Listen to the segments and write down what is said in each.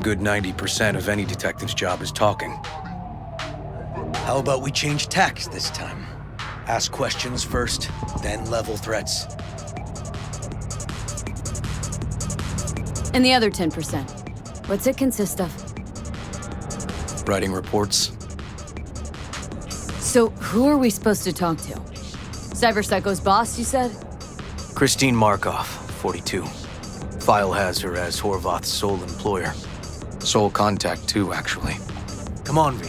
good 90% of any detective's job is talking. How about we change tacks this time? Ask questions first, then level threats. And the other 10%, what's it consist of? Writing reports. So, who are we supposed to talk to? Cyberpsychos boss, you said? Christine Markov, 42. File has her as Horvath's sole employer. Sole contact, too, actually. Come on, V.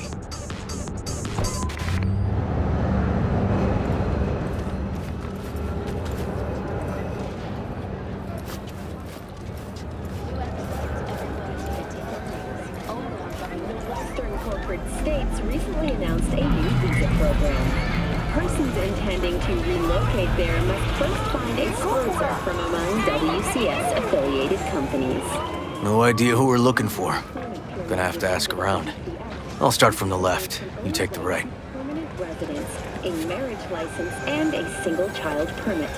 Western corporate states recently announced a new visa program. Persons intending to relocate there must first find a sponsor from among WCS-affiliated companies. No idea who we're looking for. Gonna have to ask around. I'll start from the left. You take the right. Permanent residence, a marriage license, and a single-child permit.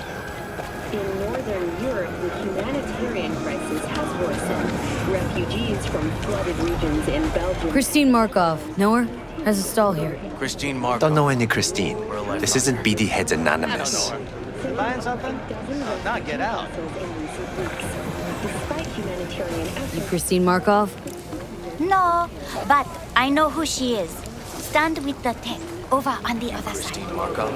In Northern Europe, the humanitarian crisis has worsened. Refugees from flooded regions in Belgium... Christine Markov. Know her? Has a stall here. Christine Markov. Don't know any Christine. This isn't BD Heads Anonymous. Buying something? Not get out. Despite humanitarian efforts... You Christine Markov? No, but I know who she is. Stand with the tech, over on the other side. Markov.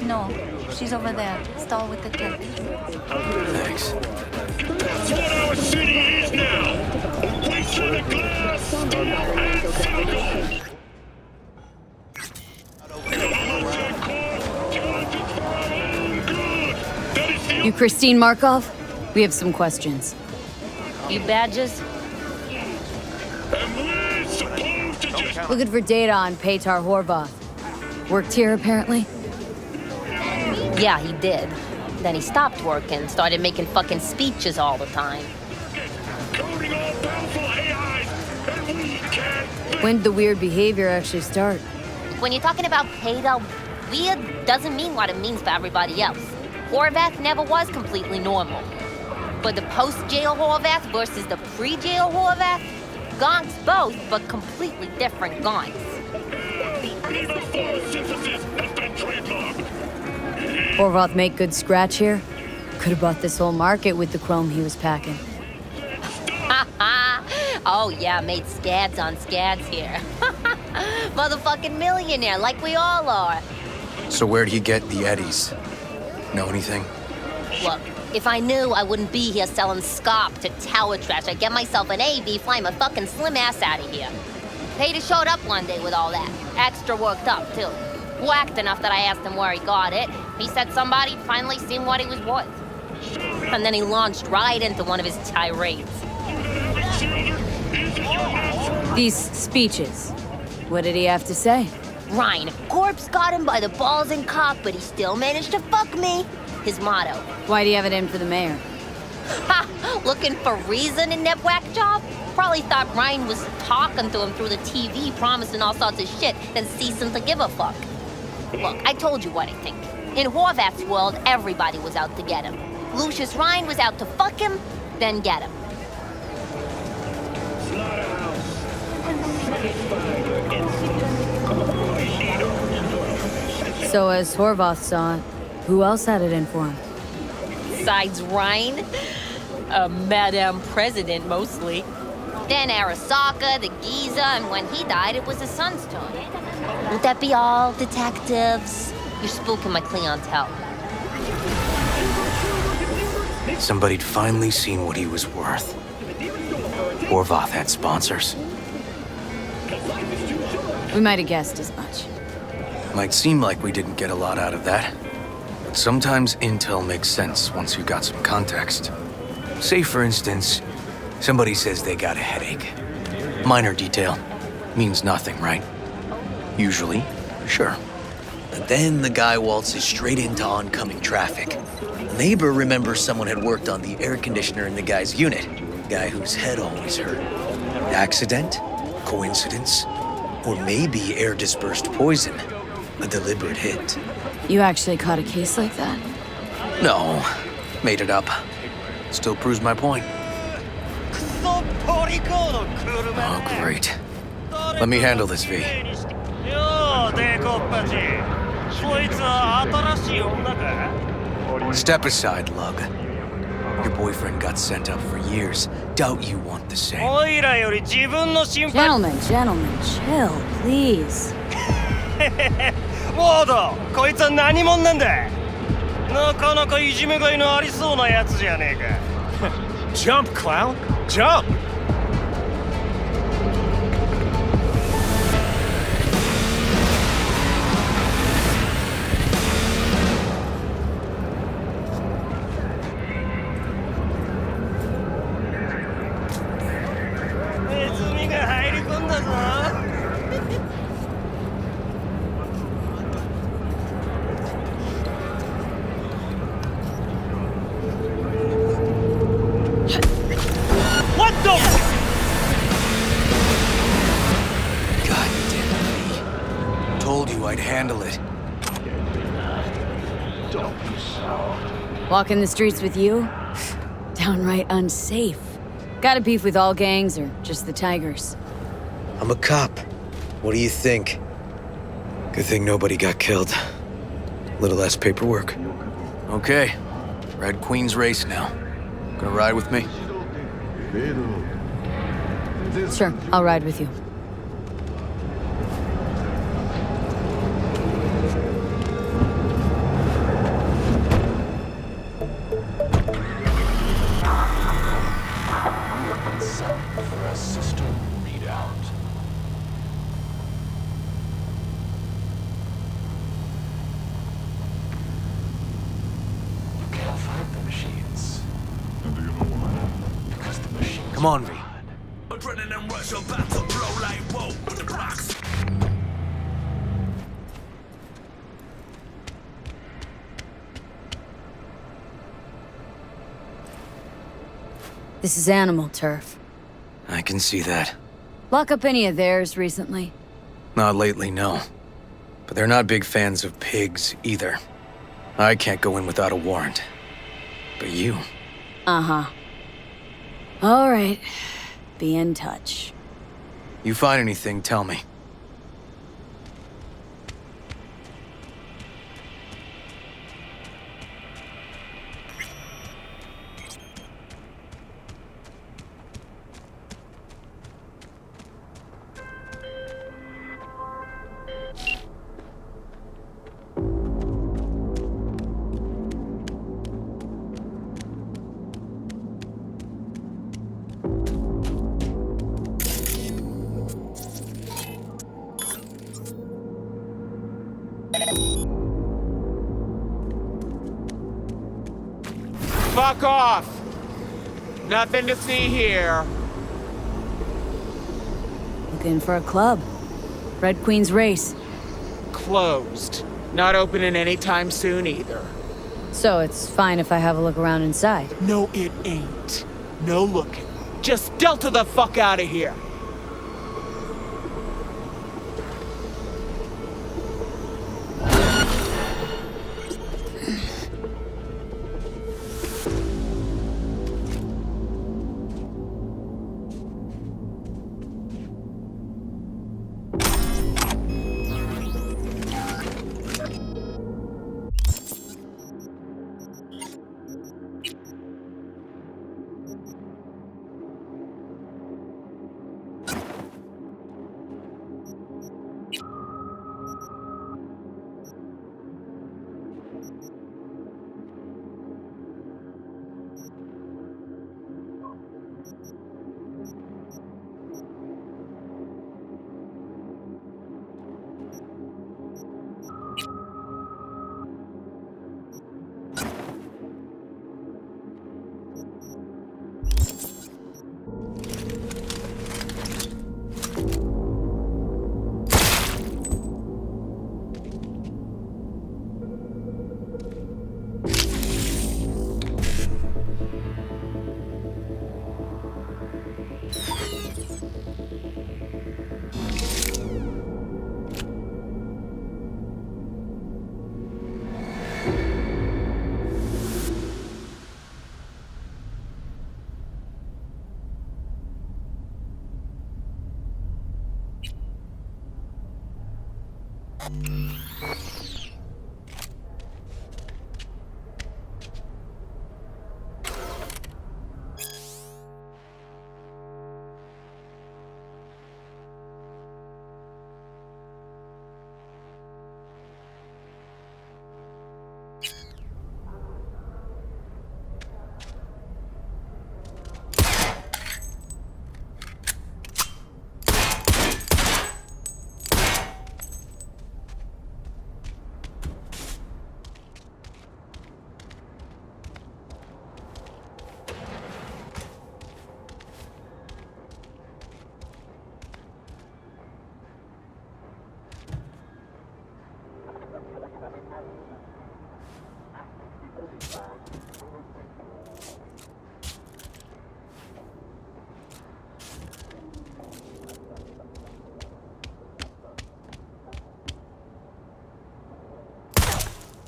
No, she's over there. Stall with the tech. Thanks. That's what our city is now! A place for the glass, steel, and cyber! You Christine Markov? We have some questions. You badges? And we're supposed to just... Looking for data on Petar Horvath. Worked here, apparently? Yeah, he did. Then he stopped working, started making fucking speeches all the time. Coding all powerful AIs, and we can't... When did the weird behavior actually start? When you're talking about Petar, weird doesn't mean what it means for everybody else. Horvath never was completely normal. But the post-jail Horvath versus the pre-jail Horvath, gonks both, but completely different gonks. Viva photosynthesis has been trademarked. Horvath make good scratch here? Could have bought this whole market with the chrome he was packing. Oh yeah, made scads on scads here. Motherfucking millionaire, like we all are. So where'd he get the eddies? Know anything? Look, if I knew, I wouldn't be here selling scop to tower trash. I'd get myself an AV, fly my fucking slim ass out of here. Peter showed up one day with all that. Extra worked up, too. Whacked enough that I asked him where he got it. He said somebody'd finally seen what he was worth. And then he launched right into one of his tirades. These speeches. What did he have to say? Ryan, corpse got him by the balls and cock, but he still managed to fuck me. His motto. Why'd he have it in for the mayor? Ha! Looking for reason in that whack job? Probably thought Ryan was talking to him through the TV, promising all sorts of shit, then ceasing to give a fuck. Look, I told you what I think. In Horvath's world, everybody was out to get him. Lucius Ryan was out to fuck him, then get him. So as Horvath saw it, who else had it in for him? Besides Ryan, Madame President mostly. Then Arasaka, the Giza, and when he died, it was his son's turn. Would that be all, detectives? You're spooking my clientele. Somebody'd finally seen what he was worth. Horvath had sponsors. We might have guessed as much. Might seem like we didn't get a lot out of that. But sometimes intel makes sense once you got some context. Say, for instance, somebody says they got a headache. Minor detail. Means nothing, right? Usually, sure. But then the guy waltzes straight into oncoming traffic. Neighbor remembers someone had worked on the air conditioner in the guy's unit. Guy whose head always hurt. Accident? Coincidence? Or maybe air-dispersed poison. A deliberate hit. You actually caught a case like that? No, made it up. Still proves my point. So Oh, great. Let me handle this, V. Step aside, Lug. Your boyfriend got sent up for years. Doubt you want the same. Gentlemen, chill, please. モード、こいつは何者なんだ。なかなかいじめがいのありそうなやつじゃねえか。Jump, clown! Jump! Walking the streets with you? Downright unsafe. Got a beef with all gangs or just the Tigers? I'm a cop. What do you think? Good thing nobody got killed. Little less paperwork. Okay. Red Queen's race now. Gonna ride with me? Sure, I'll ride with you. Come on, V. This is animal turf. I can see that. Lock up any of theirs recently? Not lately, no. But they're not big fans of pigs, either. I can't go in without a warrant. But you... Uh-huh. All right. Be in touch. You find anything, tell me. Fuck off! Nothing to see here. Looking for a club. Red Queen's race. Closed. Not opening anytime soon either. So it's fine if I have a look around inside? No, it ain't. No looking. Just Delta the fuck out of here.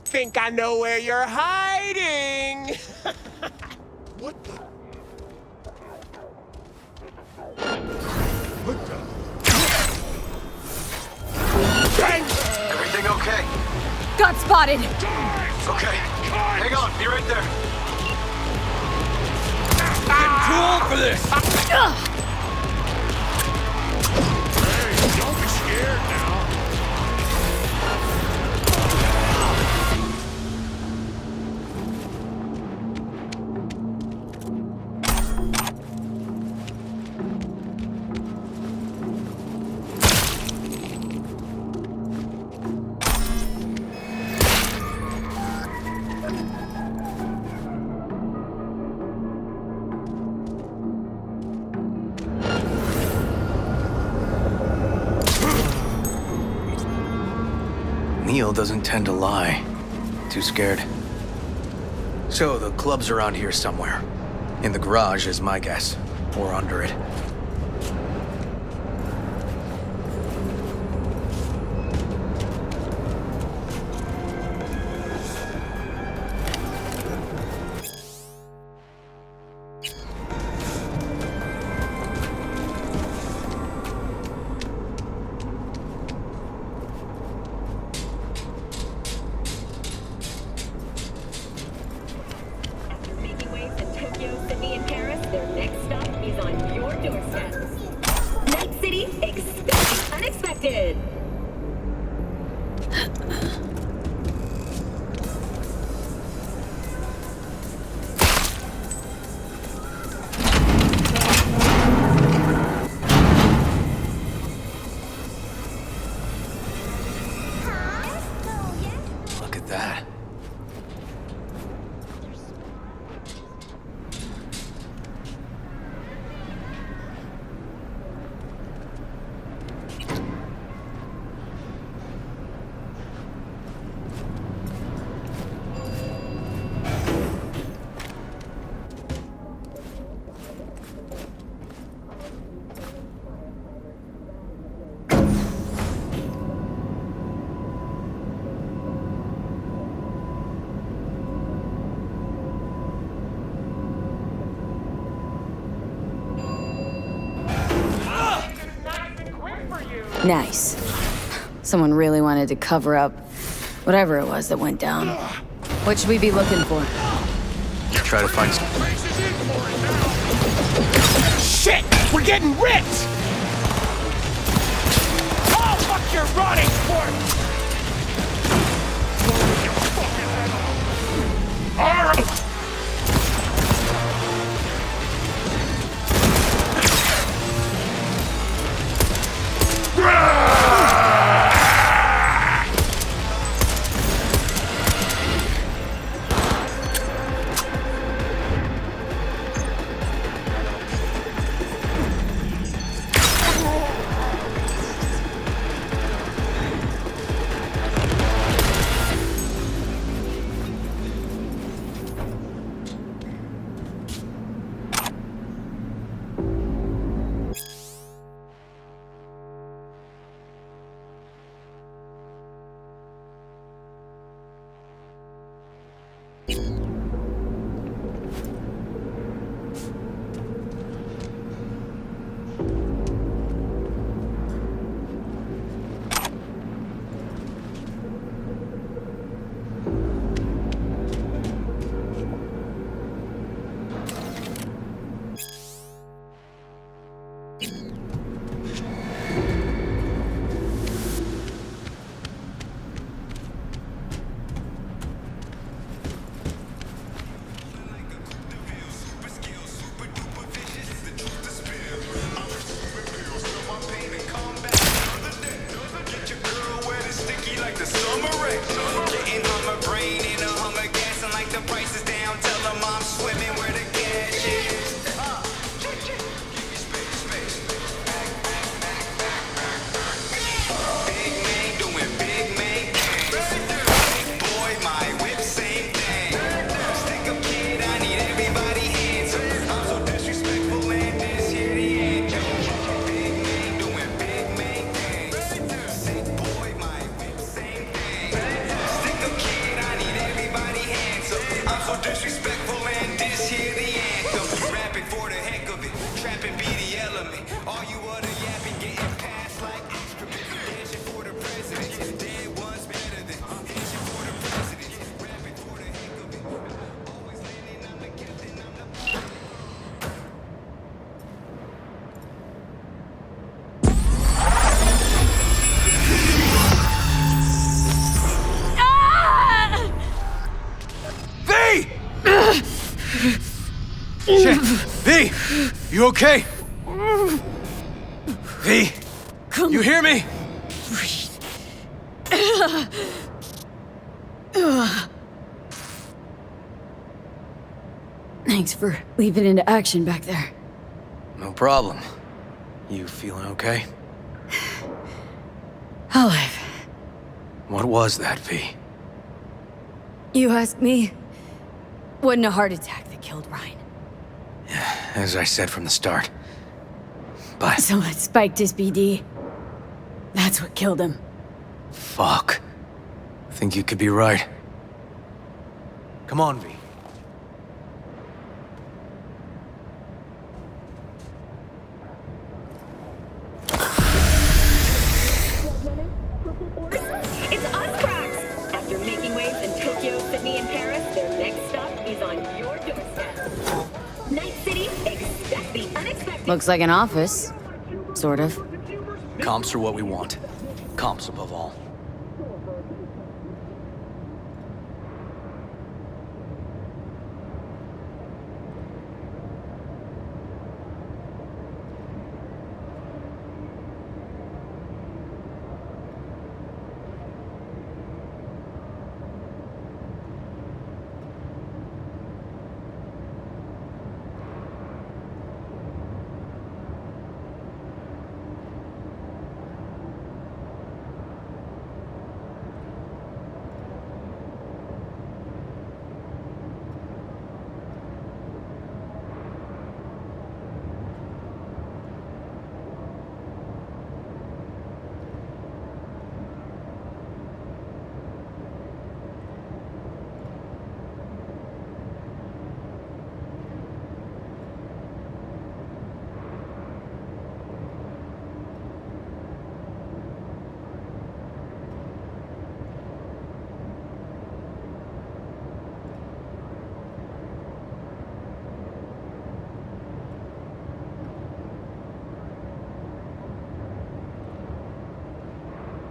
Think I know where you're hiding! What the? Everything okay? Got spotted! Okay. Hang on, be right there. Getting too old for this! Hey, don't be scared now. Neil doesn't tend to lie. Too scared. So the club's around here somewhere. In the garage is my guess. Or under it. After making waves in Tokyo, Sydney, and Paris, their next stop is on your doorstep. Night City, expect the unexpected. Look at that. Nice. Someone really wanted to cover up whatever it was that went down. What should we be looking for? Try to find some. Shit! We're getting ripped! Oh, fuck your rotting sport! Boy, my whip, same thing. disrespectful and this here the anthem. Rapping for the heck of it, trapping be the element. All you other yapping getting passed like instruments. Dancing for the president, dead ones better than dancing for the president. Rapping for the heck of it, always landing on the captain, I'm the... Shit! V! You okay? V! You hear me? Thanks for leaping into action back there. No problem. You feeling okay? Alive. What was that, V? You ask me? Wasn't a heart attack that killed Ryan. As I said from the start. But... Someone spiked his BD. That's what killed him. fuck. I think you could be right. Come on, V. It's us, Cracks! After making waves in Tokyo, Sydney, and Paris, their next stop is on your doorstep. Night City, expect the unexpected. Looks like an office. Sort of. Comps are what we want. Comps above all.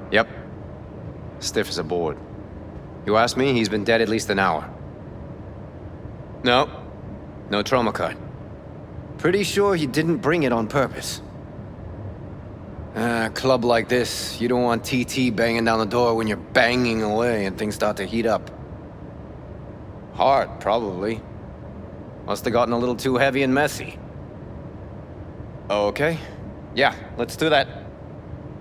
Yep. Stiff as a board. You ask me, he's been dead at least an hour. No trauma card. Pretty sure he didn't bring it on purpose. A club like this, you don't want TT banging down the door when you're banging away and things start to heat up. Hard, probably. Must have gotten a little too heavy and messy. Okay. Yeah, let's do that.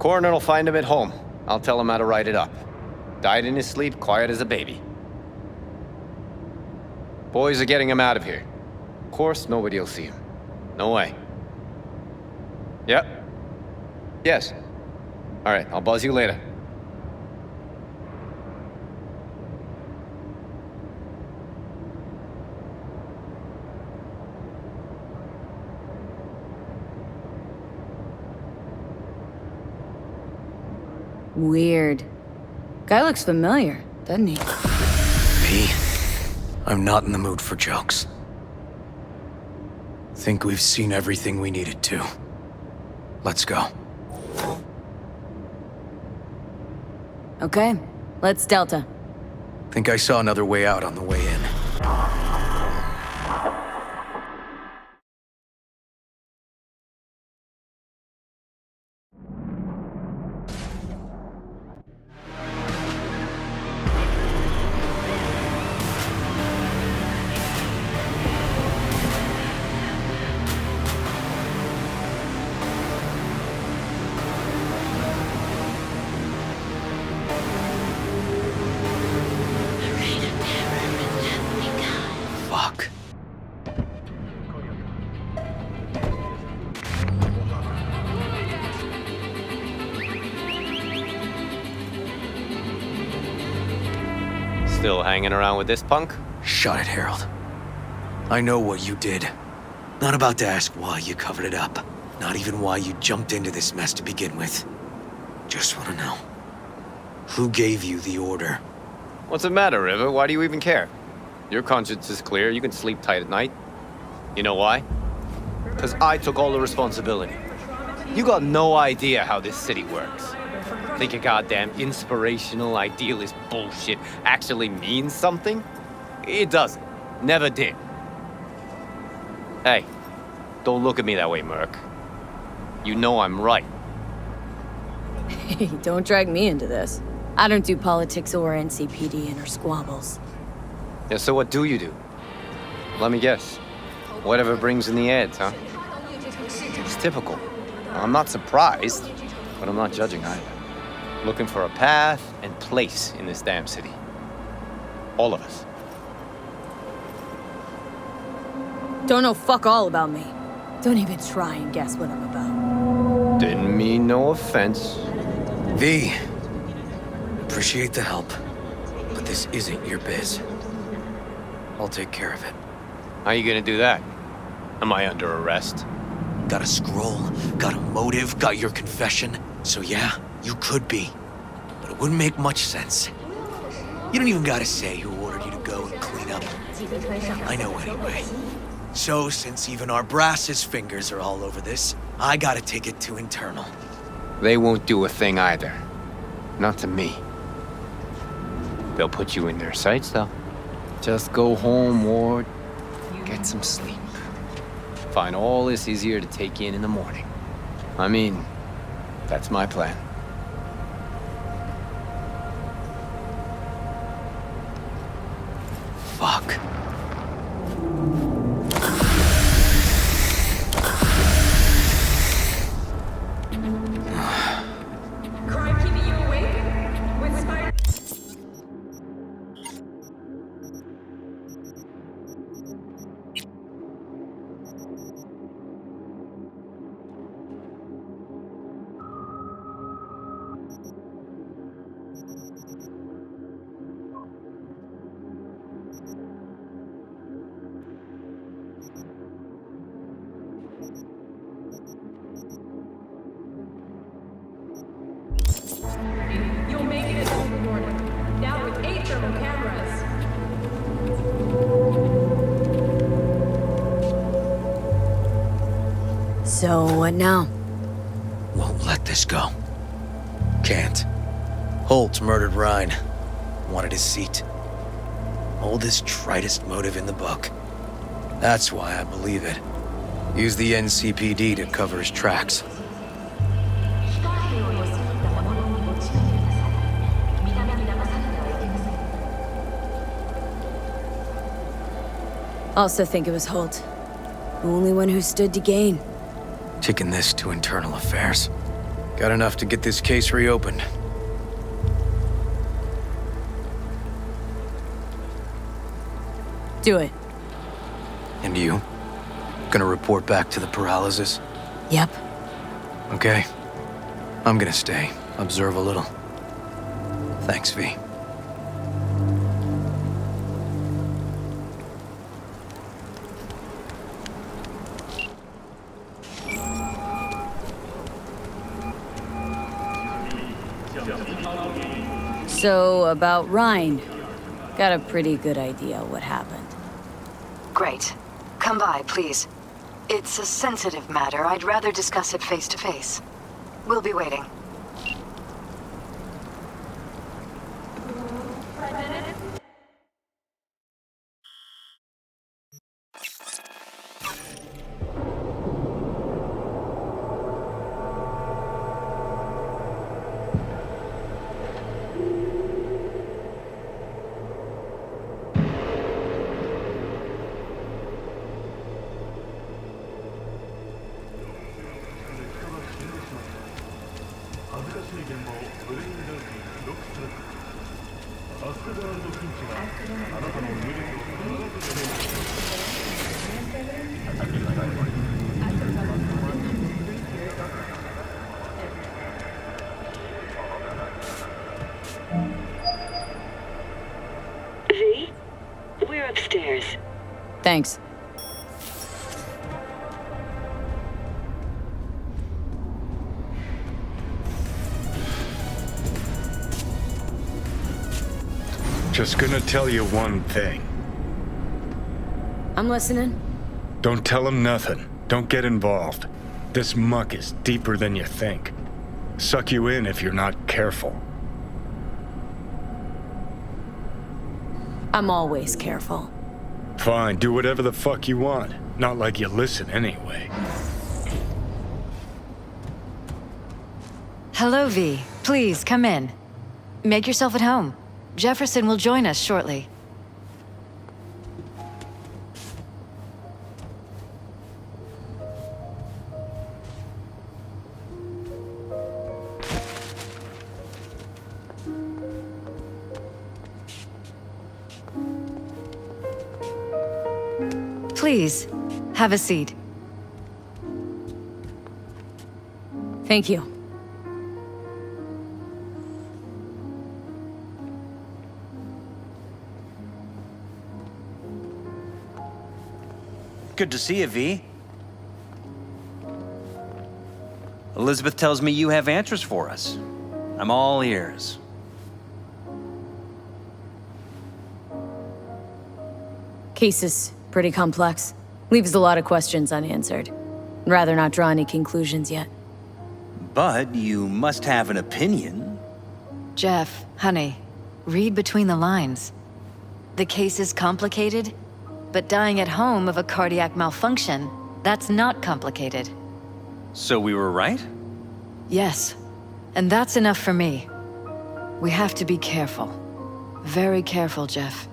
Coroner will find him at home. I'll tell him how to write it up. Died in his sleep, quiet as a baby. Boys are getting him out of here. Of course, nobody will see him. No way. Yep. Yes. All right, I'll buzz you later. Weird. Guy looks familiar, doesn't he? V, I'm not in the mood for jokes. Think we've seen everything we needed to. Let's go. Okay, let's Delta. Think I saw another way out on the way in. Still hanging around with this punk? Shut it, Harold. I know what you did. Not about to ask why you covered it up. Not even why you jumped into this mess to begin with. Just want to know. Who gave you the order? What's the matter, River? Why do you even care? Your conscience is clear. You can sleep tight at night. You know why? Because I took all the responsibility. You got no idea how this city works. Think your goddamn inspirational, idealist bullshit actually means something? It doesn't. Never did. Hey, don't look at me that way, Merc. You know I'm right. Hey, don't drag me into this. I don't do politics or NCPD and her squabbles. Yeah, so what do you do? Let me guess. Whatever brings in the ads, huh? It's typical. I'm not surprised, but I'm not judging either. Looking for a path and place in this damn city. All of us. Don't know fuck all about me. Don't even try and guess what I'm about. Didn't mean no offense. V. Appreciate the help, but this isn't your biz. I'll take care of it. How you gonna do that? Am I under arrest? Got a scroll, got a motive, got your confession. So yeah, you could be. But it wouldn't make much sense. You don't even gotta say who ordered you to go and clean up. I know anyway. So since even our brass's fingers are all over this, I gotta take it to internal. They won't do a thing either. Not to me. They'll put you in their sights, though. Just go home or get some sleep. Find all this easier to take in the morning. I mean, that's my plan. Fuck. Crime keeping you awake? With Spider... You'll make it home in the morning. Now with 8 thermal cameras. So, what now? Won't let this go. Can't. Holt murdered Ryan. Wanted his seat. Oldest, tritest motive in the book. That's why I believe it. Use the NCPD to cover his tracks. Also think it was Holt. The only one who stood to gain. Taking this to internal affairs. Got enough to get this case reopened. Do it. And you? Gonna report back to the paralysis? Yep. Okay. I'm gonna stay. Observe a little. Thanks, V. So, about Ryan. Got a pretty good idea what happened. Great. Come by, please. It's a sensitive matter. I'd rather discuss it face to face. We'll be waiting. upstairs. Thanks. Just gonna tell you one thing. I'm listening. Don't tell him nothing. Don't get involved. This muck is deeper than you think. Suck you in if you're not careful. I'm always careful. Fine, do whatever the fuck you want. Not like you listen anyway. Hello, V. Please, come in. Make yourself at home. Jefferson will join us shortly. Please, have a seat. Thank you. Good to see you, V. Elizabeth tells me you have answers for us. I'm all ears. Case is pretty complex. Leaves a lot of questions unanswered. Rather not draw any conclusions yet. But you must have an opinion. Jeff, honey, read between the lines. The case is complicated, but dying at home of a cardiac malfunction, that's not complicated. So we were right? Yes, and that's enough for me. We have to be careful. Very careful, Jeff.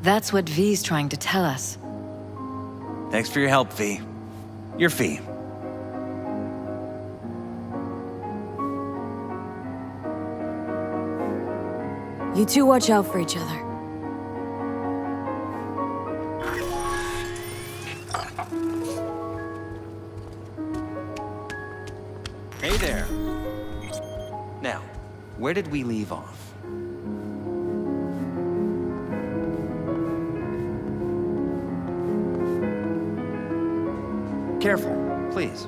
That's what V's trying to tell us. Thanks for your help, V. Your fee. You two watch out for each other. Hey there. Now, where did we leave off? Careful, please.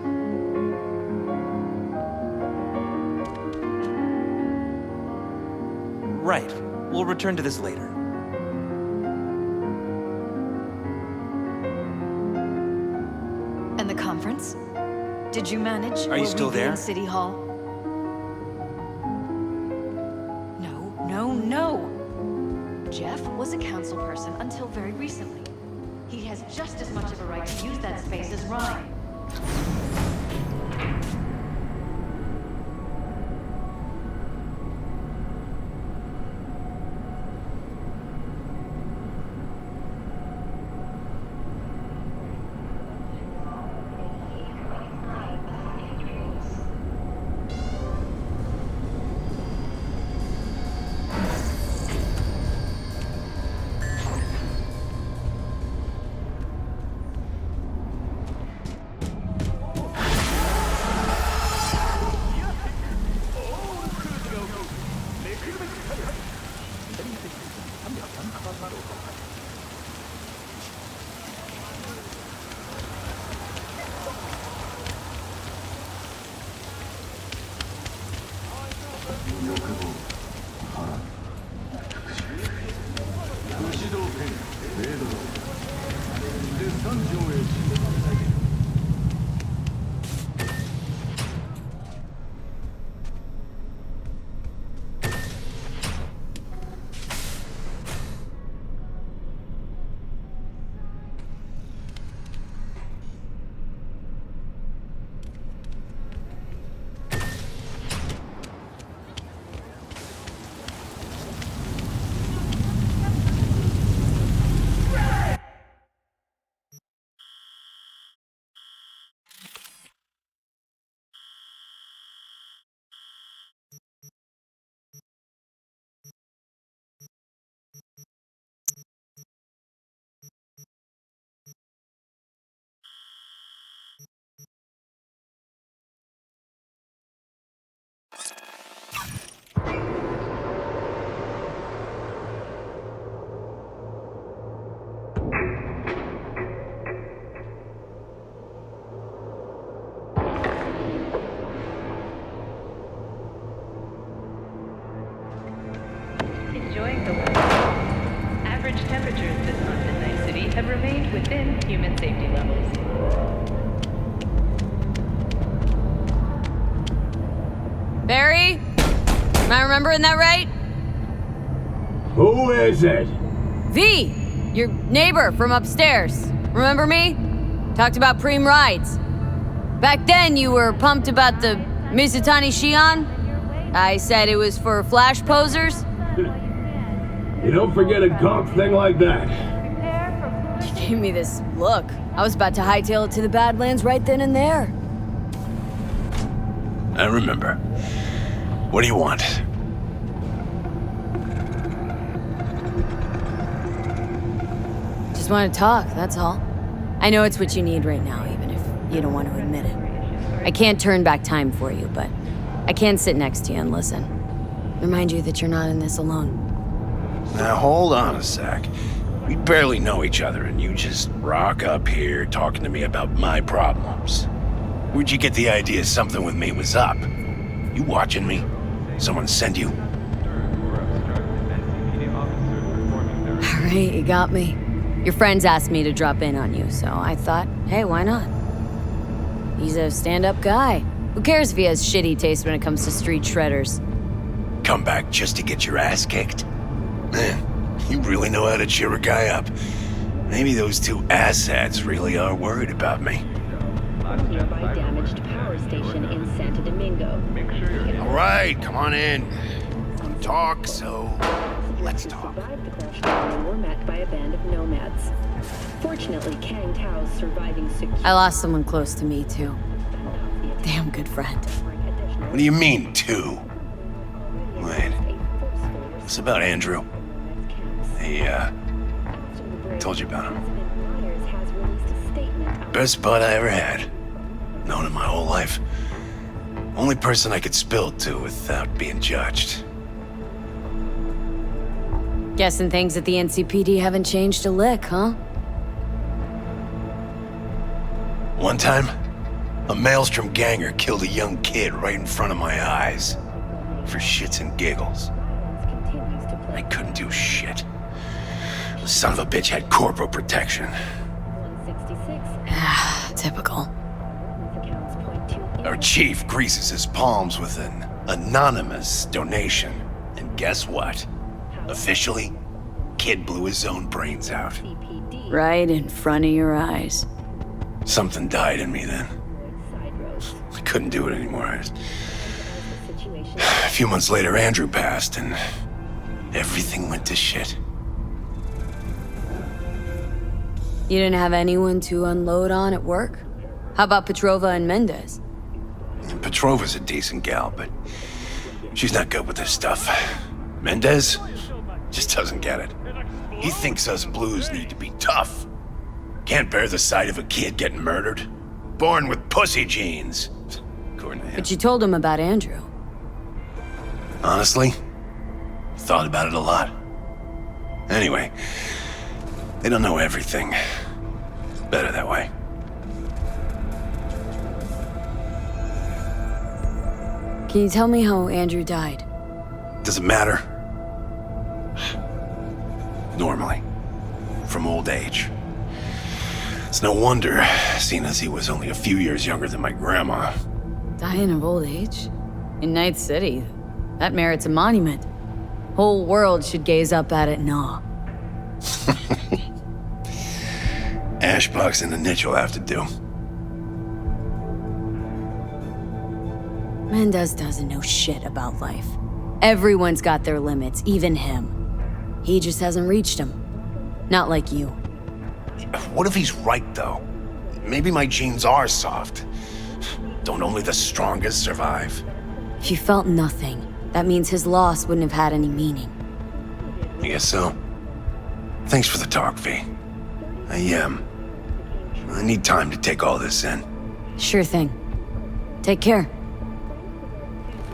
Right. We'll return to this later. And the conference? Did you manage? Are you still there? In City Hall? No. Jeff was a council person until very recently. He has just as much of a right to use that space as Ryan. have remained within human safety levels. Barry? Am I remembering that right? Who is it? V! Your neighbor from upstairs. Remember me? Talked about preem rides. Back then, you were pumped about the Mizutani Shion. I said it was for flash posers. You don't forget a gawk thing like that. He gave me this look. I was about to hightail it to the Badlands right then and there. I remember. What do you want? Just want to talk, that's all. I know it's what you need right now, even if you don't want to admit it. I can't turn back time for you, but I can sit next to you and listen. Remind you that you're not in this alone. Now hold on a sec. We barely know each other and you just rock up here talking to me about my problems. Where'd you get the idea something with me was up? You watching me? Someone send you? Alright, you got me. Your friends asked me to drop in on you, so I thought, hey, why not? He's a stand-up guy. Who cares if he has shitty taste when it comes to street shredders? Come back just to get your ass kicked? Man, you really know how to cheer a guy up. Maybe those two asshats really are worried about me. Nearby damaged power station in Santo Domingo. All right, come on in. Talk, so let's talk. Survived the crash and were met by a band of nomads. Fortunately, Kang Tao's surviving security. I lost someone close to me, too. Damn good friend. What do you mean, two? Wait. What's about Andrew? I told you about him. Best bud I ever had. Known him my whole life. Only person I could spill it to without being judged. Guessing things at the NCPD haven't changed a lick, huh? One time, a Maelstrom ganger killed a young kid right in front of my eyes. For shits and giggles. I couldn't do shit. The son of a bitch had corporal protection. Typical. Our chief greases his palms with an anonymous donation. And guess what? Officially, kid blew his own brains out. Right in front of your eyes. Something died in me then. I couldn't do it anymore. A few months later, Andrew passed, and everything went to shit. You didn't have anyone to unload on at work? How about Petrova and Mendez? Petrova's a decent gal, but she's not good with this stuff. Mendez just doesn't get it. He thinks us blues need to be tough. Can't bear the sight of a kid getting murdered. Born with pussy genes. According to him. But you told him about Andrew. Honestly, thought about it a lot. Anyway, they don't know everything. Better that way. Can you tell me how Andrew died? Does it matter? Normally. From old age. It's no wonder, seeing as he was only a few years younger than my grandma. Dying of old age? In Night City? That merits a monument. Whole world should gaze up at it in awe. Ashbox in the niche will have to do. Mendez doesn't know shit about life. Everyone's got their limits, even him. He just hasn't reached them. Not like you. What if he's right, though? Maybe my genes are soft. Don't only the strongest survive? If you felt nothing, that means his loss wouldn't have had any meaning. I guess so. Thanks for the talk, V. I need time to take all this in. Sure thing. Take care.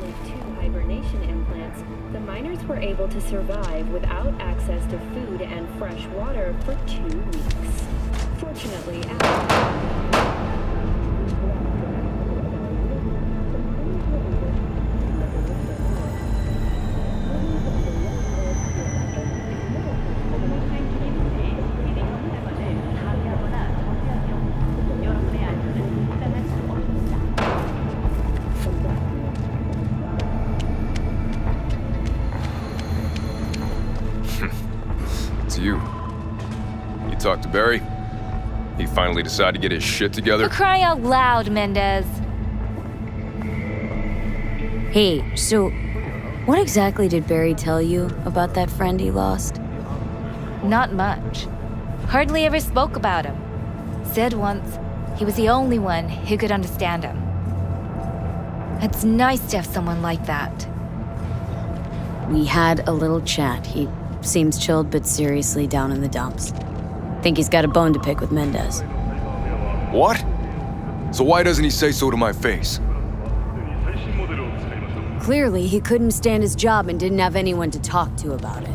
With 2 hibernation implants, the miners were able to survive without access to food and fresh water for 2 weeks. Fortunately, to Barry? He finally decided to get his shit together? You cry out loud, Mendez. Hey, so what exactly did Barry tell you about that friend he lost? Not much. Hardly ever spoke about him. Said once he was the only one who could understand him. It's nice to have someone like that. We had a little chat. He seems chilled but seriously down in the dumps. Think he's got a bone to pick with Mendez. What? So why doesn't he say so to my face? Clearly, he couldn't stand his job and didn't have anyone to talk to about it.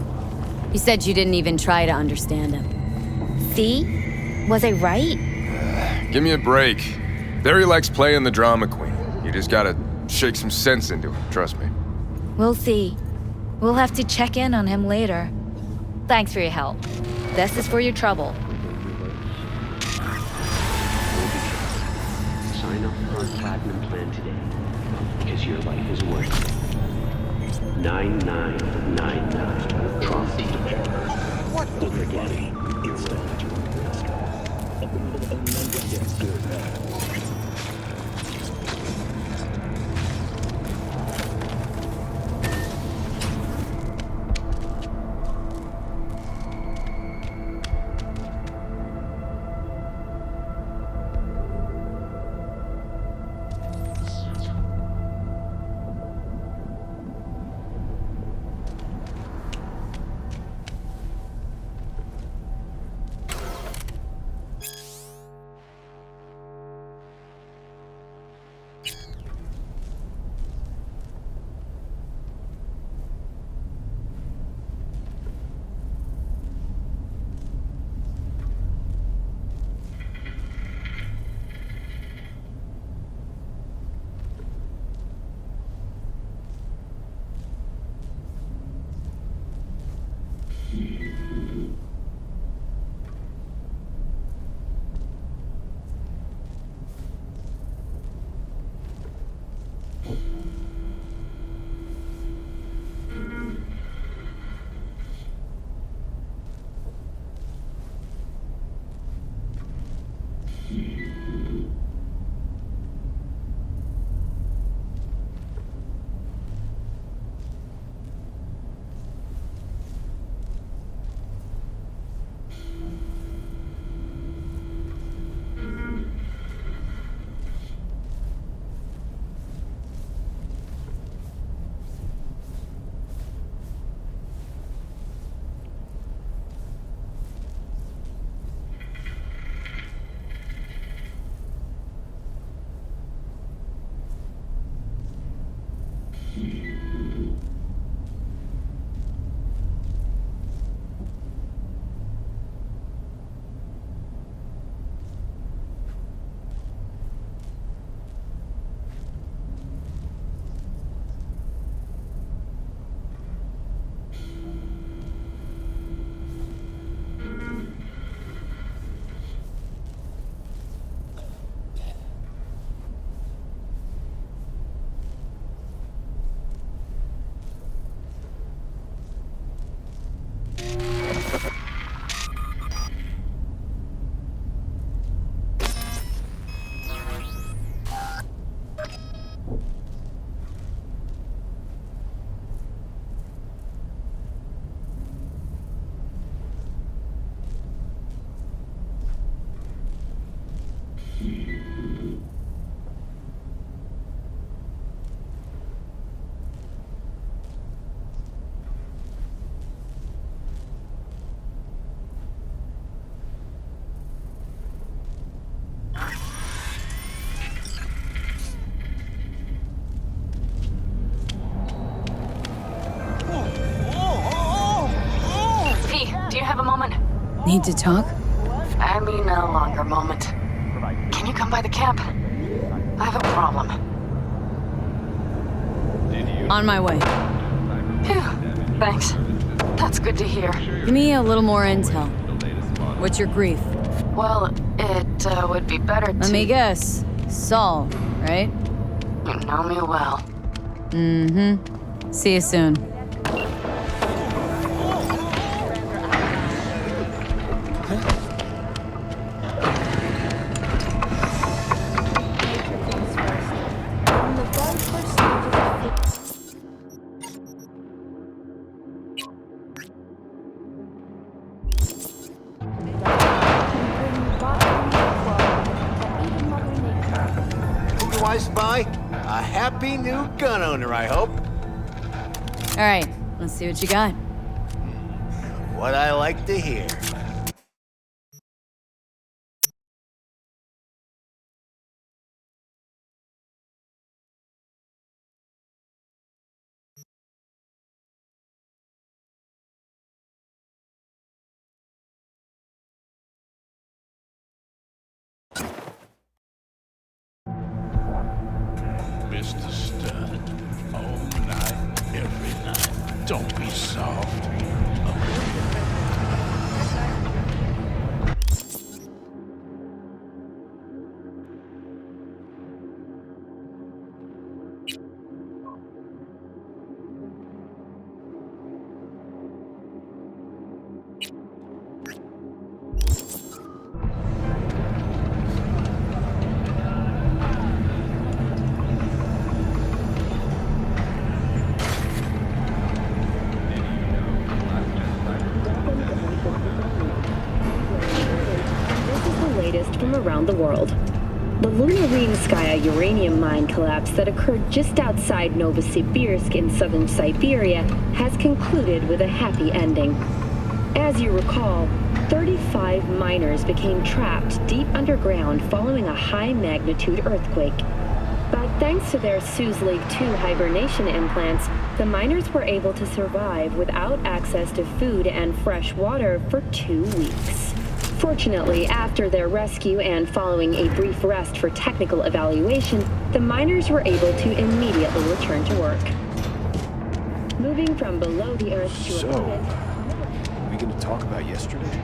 He said you didn't even try to understand him. See? Was I right? Give me a break. Barry likes playing the drama queen. You just gotta shake some sense into him, trust me. We'll see. We'll have to check in on him later. Thanks for your help. This is for your trouble. Sign up for our platinum plan today, because your life is worth it. 9999 Trophy. What? Don't forget it. Need to talk? I mean a longer moment. Can you come by the camp? I have a problem. On my way. Phew, thanks. That's good to hear. Give me a little more intel. What's your grief? Well, it would be better to... Let me guess. Saul, right? You know me well. Mm-hmm. See you soon. I spy? A happy new gun owner, I hope. All right, let's see what you got. What I like to hear. Mr. Stud, all night, every night. Don't be soft. From around the world. The Lunarinskaya uranium mine collapse that occurred just outside Novosibirsk in southern Siberia has concluded with a happy ending. As you recall, 35 miners became trapped deep underground following a high-magnitude earthquake. But thanks to their Suez Lake 2 hibernation implants, the miners were able to survive without access to food and fresh water for 2 weeks. Fortunately, after their rescue and following a brief rest for technical evaluation, the miners were able to immediately return to work. Moving from below the earth to above it. Are we going to talk about yesterday?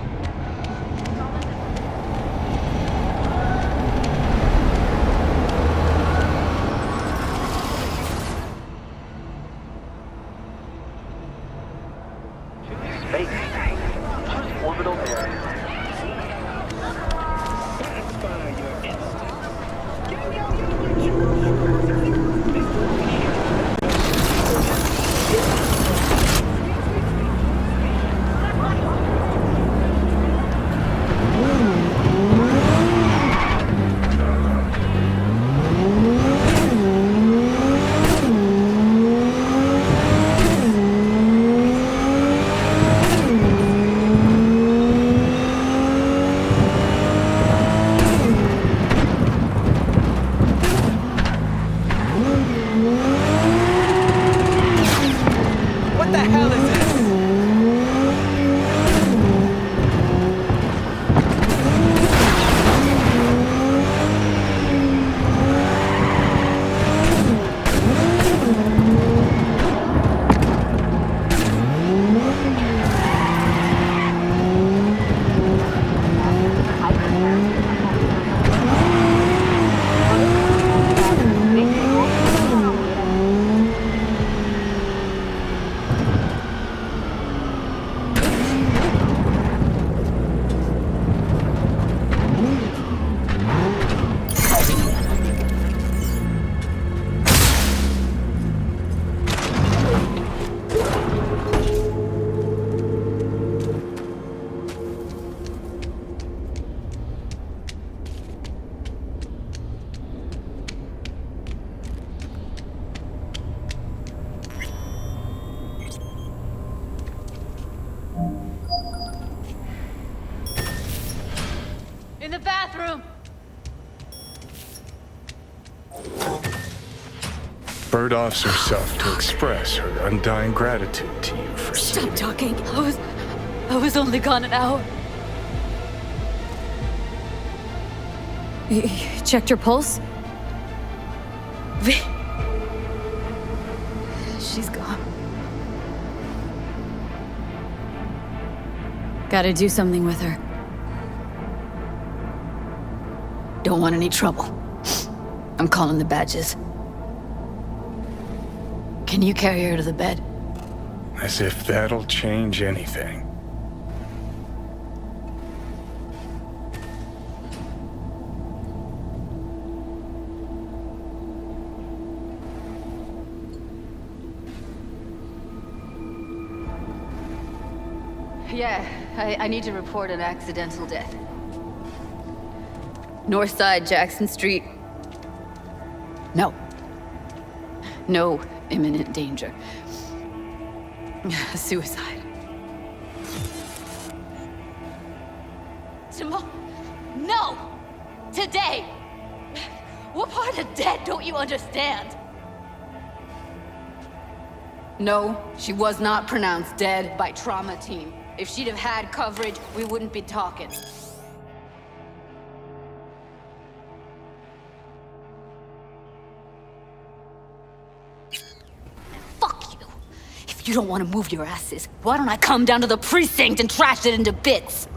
In the bathroom! Bird offs herself to express her undying gratitude to you for Stop talking. I was only gone an hour. You checked your pulse? She's gone. Gotta do something with her. Don't want any trouble. I'm calling the badges. Can you carry her to the bed? As if that'll change anything. Yeah, I need to report an accidental death. North side, Jackson Street. No. No imminent danger. Suicide. Tomorrow? No! Today! What part of dead don't you understand? No, she was not pronounced dead by trauma team. If she'd have had coverage, we wouldn't be talking. Fuck you! If you don't want to move your asses, why don't I come down to the precinct and trash it into bits?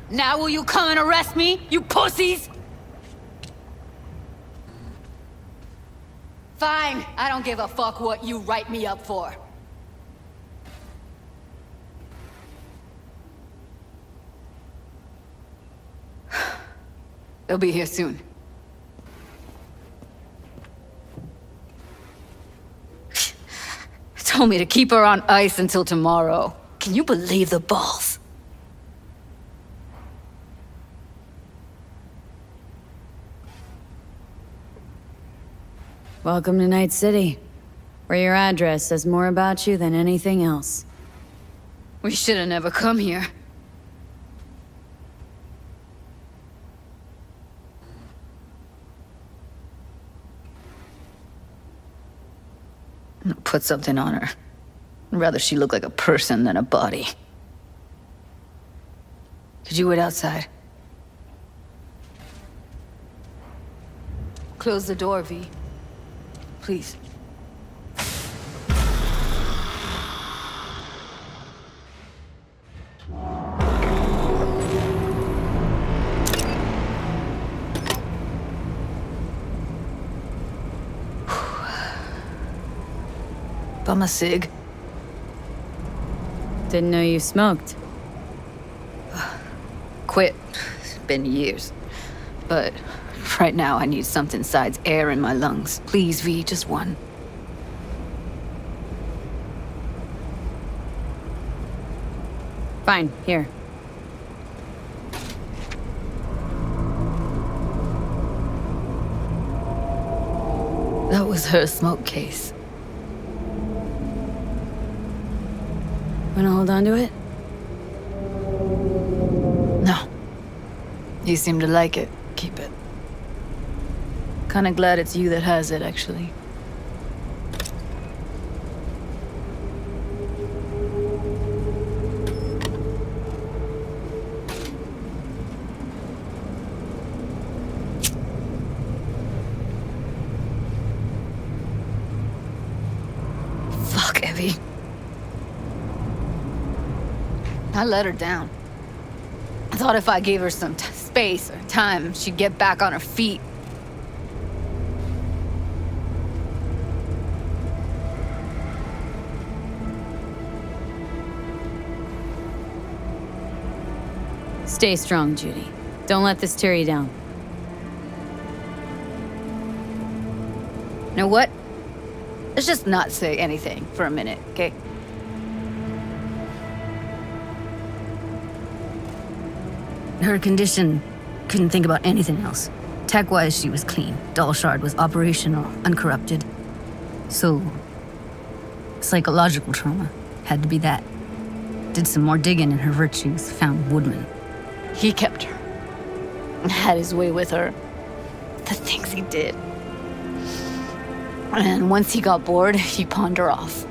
Now will you come and arrest me, you pussies? Fine, I don't give a fuck what you write me up for. They'll be here soon. Told me to keep her on ice until tomorrow. Can you believe the balls? Welcome to Night City, where your address says more about you than anything else. We should have never come here. Put something on her. I'd rather she look like a person than a body. Could you wait outside? Close the door, V. Please. Bum a cig. Didn't know you smoked. Quit. It's been years. But right now I need something besides air in my lungs. Please, V, just one. Fine, here. That was her smoke case. Wanna hold on to it? No. You seem to like it. Keep it. Kinda glad it's you that has it, actually. Fuck, Evie. I let her down. I thought if I gave her some space or time, she'd get back on her feet. Stay strong, Judy. Don't let this tear you down. You know what? Let's just not say anything for a minute, okay? Her condition, couldn't think about anything else. Tech-wise, she was clean. Doll Shard was operational, uncorrupted. So, psychological trauma had to be that. Did some more digging in her virtues, found Woodman. He kept her. Had his way with her. The things he did. And once he got bored, he pawned her off.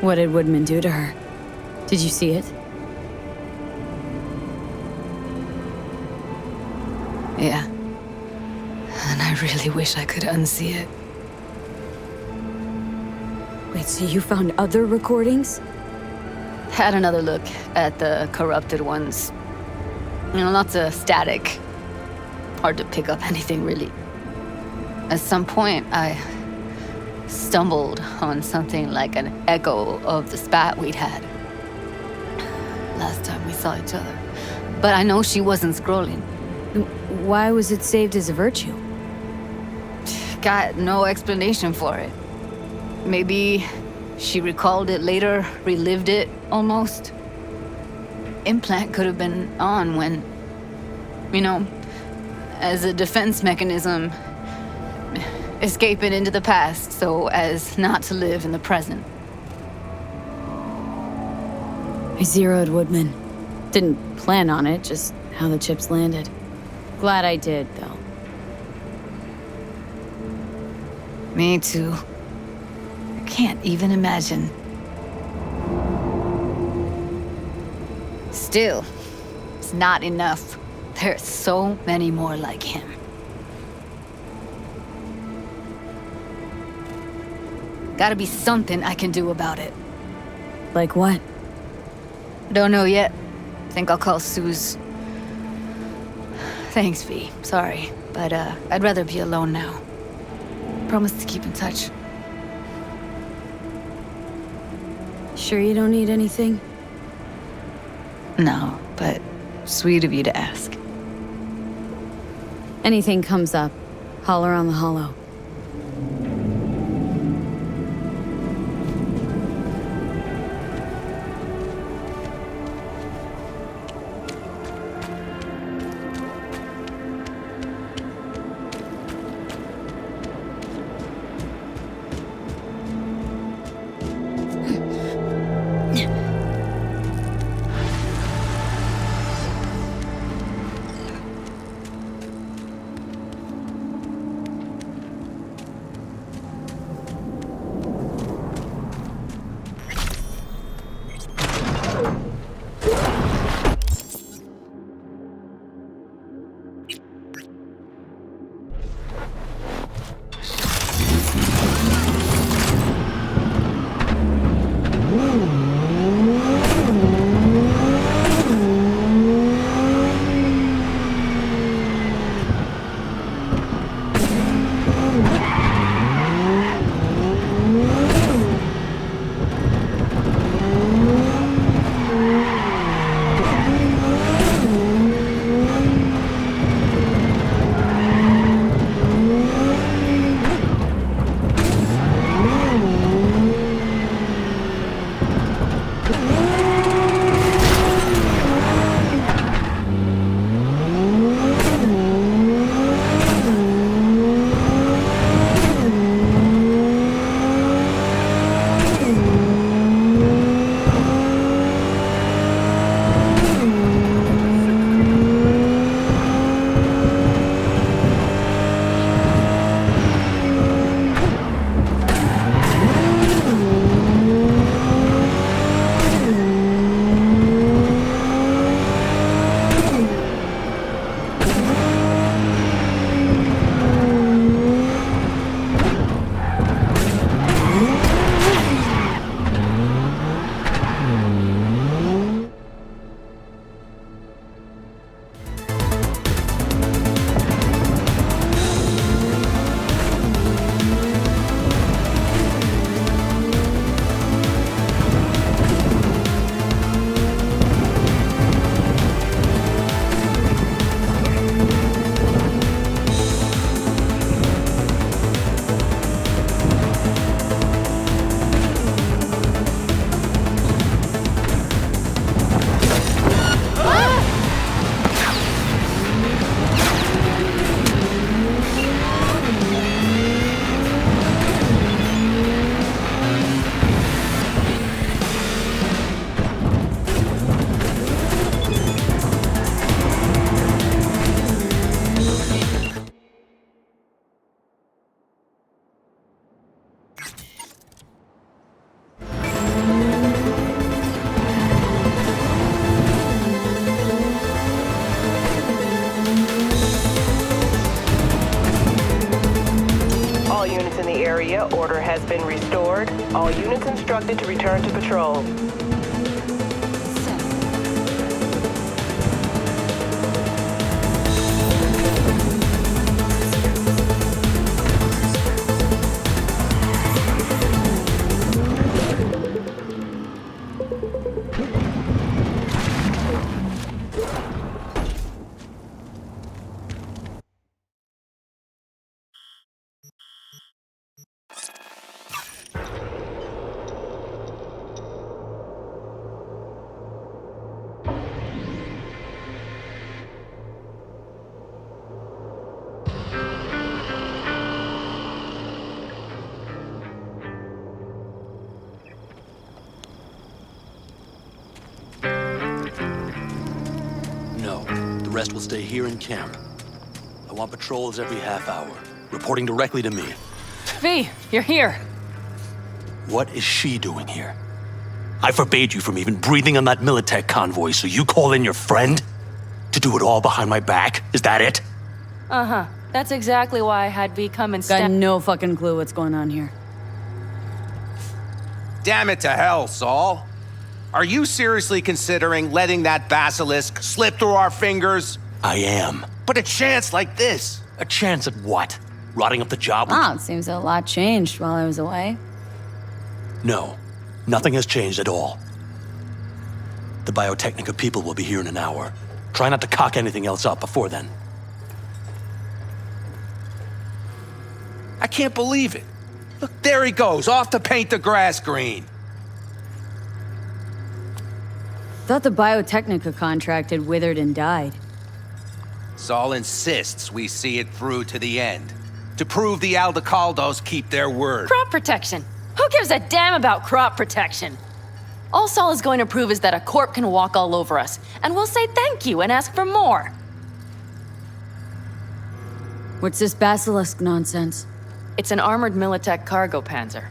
What did Woodman do to her? Did you see it? Yeah. And I really wish I could unsee it. Wait, so you found other recordings? Had another look at the corrupted ones. You know, lots of static. Hard to pick up anything, really. At some point, I stumbled on something like an echo of the spat we'd had last time we saw each other. But I know she wasn't scrolling. Why was it saved as a virtue? Got no explanation for it. Maybe she recalled it later, relived it, almost. implant could have been on when, you know, as a defense mechanism, escaping into the past so as not to live in the present. I zeroed Woodman. Didn't plan on it, just how the chips landed. Glad I did, though. Me too. I can't even imagine. Still, it's not enough. There's so many more like him. Gotta be something I can do about it. Like what? Don't know yet. Think I'll call Suze. Thanks, V. Sorry, but I'd rather be alone now. Promise to keep in touch. Sure you don't need anything? No, but sweet of you to ask. Anything comes up, holler on the holo. Order has been restored. All units instructed to return to patrol. rest will stay here in camp. I want patrols every half hour, reporting directly to me. V, you're here. What is she doing here? I forbade you from even breathing on that Militech convoy, so you call in your friend? To do it all behind my back? Is that it? Uh-huh. That's exactly why I had V come and Got no fucking clue what's going on here. Damn it to hell, Saul. Are you seriously considering letting that basilisk slip through our fingers? I am. But a chance like this. A chance at what? Rotting up the job? Wow, it seems a lot changed while I was away. No, nothing has changed at all. The Biotechnica people will be here in an hour. Try not to cock anything else up before then. I can't believe it. Look, there he goes, off to paint the grass green. Thought the Biotechnica contract had withered and died. Saul insists we see it through to the end. To prove the Aldecaldos keep their word. Crop protection. Who gives a damn about crop protection? All Saul is going to prove is that a corp can walk all over us, and we'll say thank you and ask for more. What's this basilisk nonsense? It's an armored Militech cargo panzer.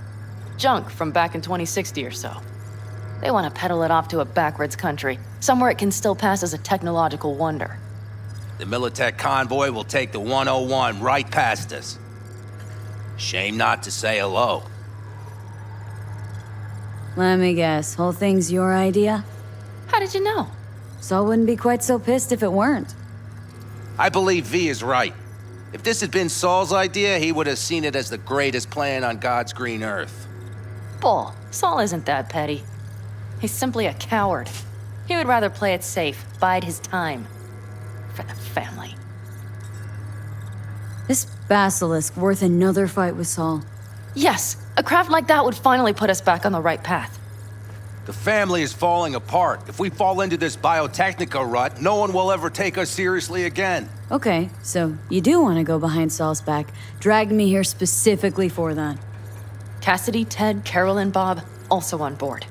Junk from back in 2060 or so. They want to peddle it off to a backwards country, somewhere it can still pass as a technological wonder. The Militech convoy will take the 101 right past us. Shame not to say hello. Let me guess, whole thing's your idea? How did you know? Saul wouldn't be quite so pissed if it weren't. I believe V is right. If this had been Saul's idea, he would have seen it as the greatest plan on God's green earth. Bull. Saul isn't that petty. He's simply a coward. He would rather play it safe, bide his time. For the family. This basilisk worth another fight with Saul. Yes, a craft like that would finally put us back on the right path. The family is falling apart. If we fall into this Biotechnica rut, no one will ever take us seriously again. Okay, so you do want to go behind Saul's back. Dragged me here specifically for that. Cassidy, Ted, Carol, and Bob also on board.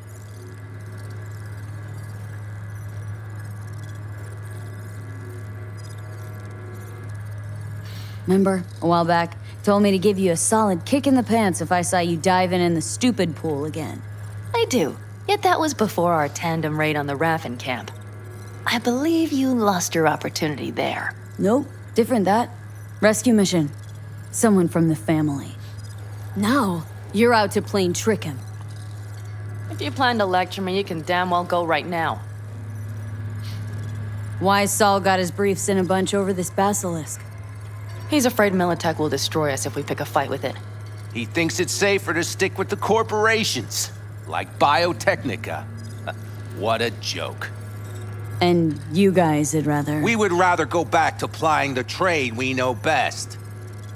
Remember, a while back, told me to give you a solid kick in the pants if I saw you diving in the stupid pool again. I do. Yet that was before our tandem raid on the Raffin camp. I believe you lost your opportunity there. Nope, different that. Rescue mission. Someone from the family. Now, you're out to plain trick him. If you plan to lecture me, you can damn well go right now. Why Saul got his briefs in a bunch over this basilisk? He's afraid Militech will destroy us if we pick a fight with it. He thinks it's safer to stick with the corporations, like Biotechnica. What a joke. And you guys would rather... We would rather go back to plying the trade we know best.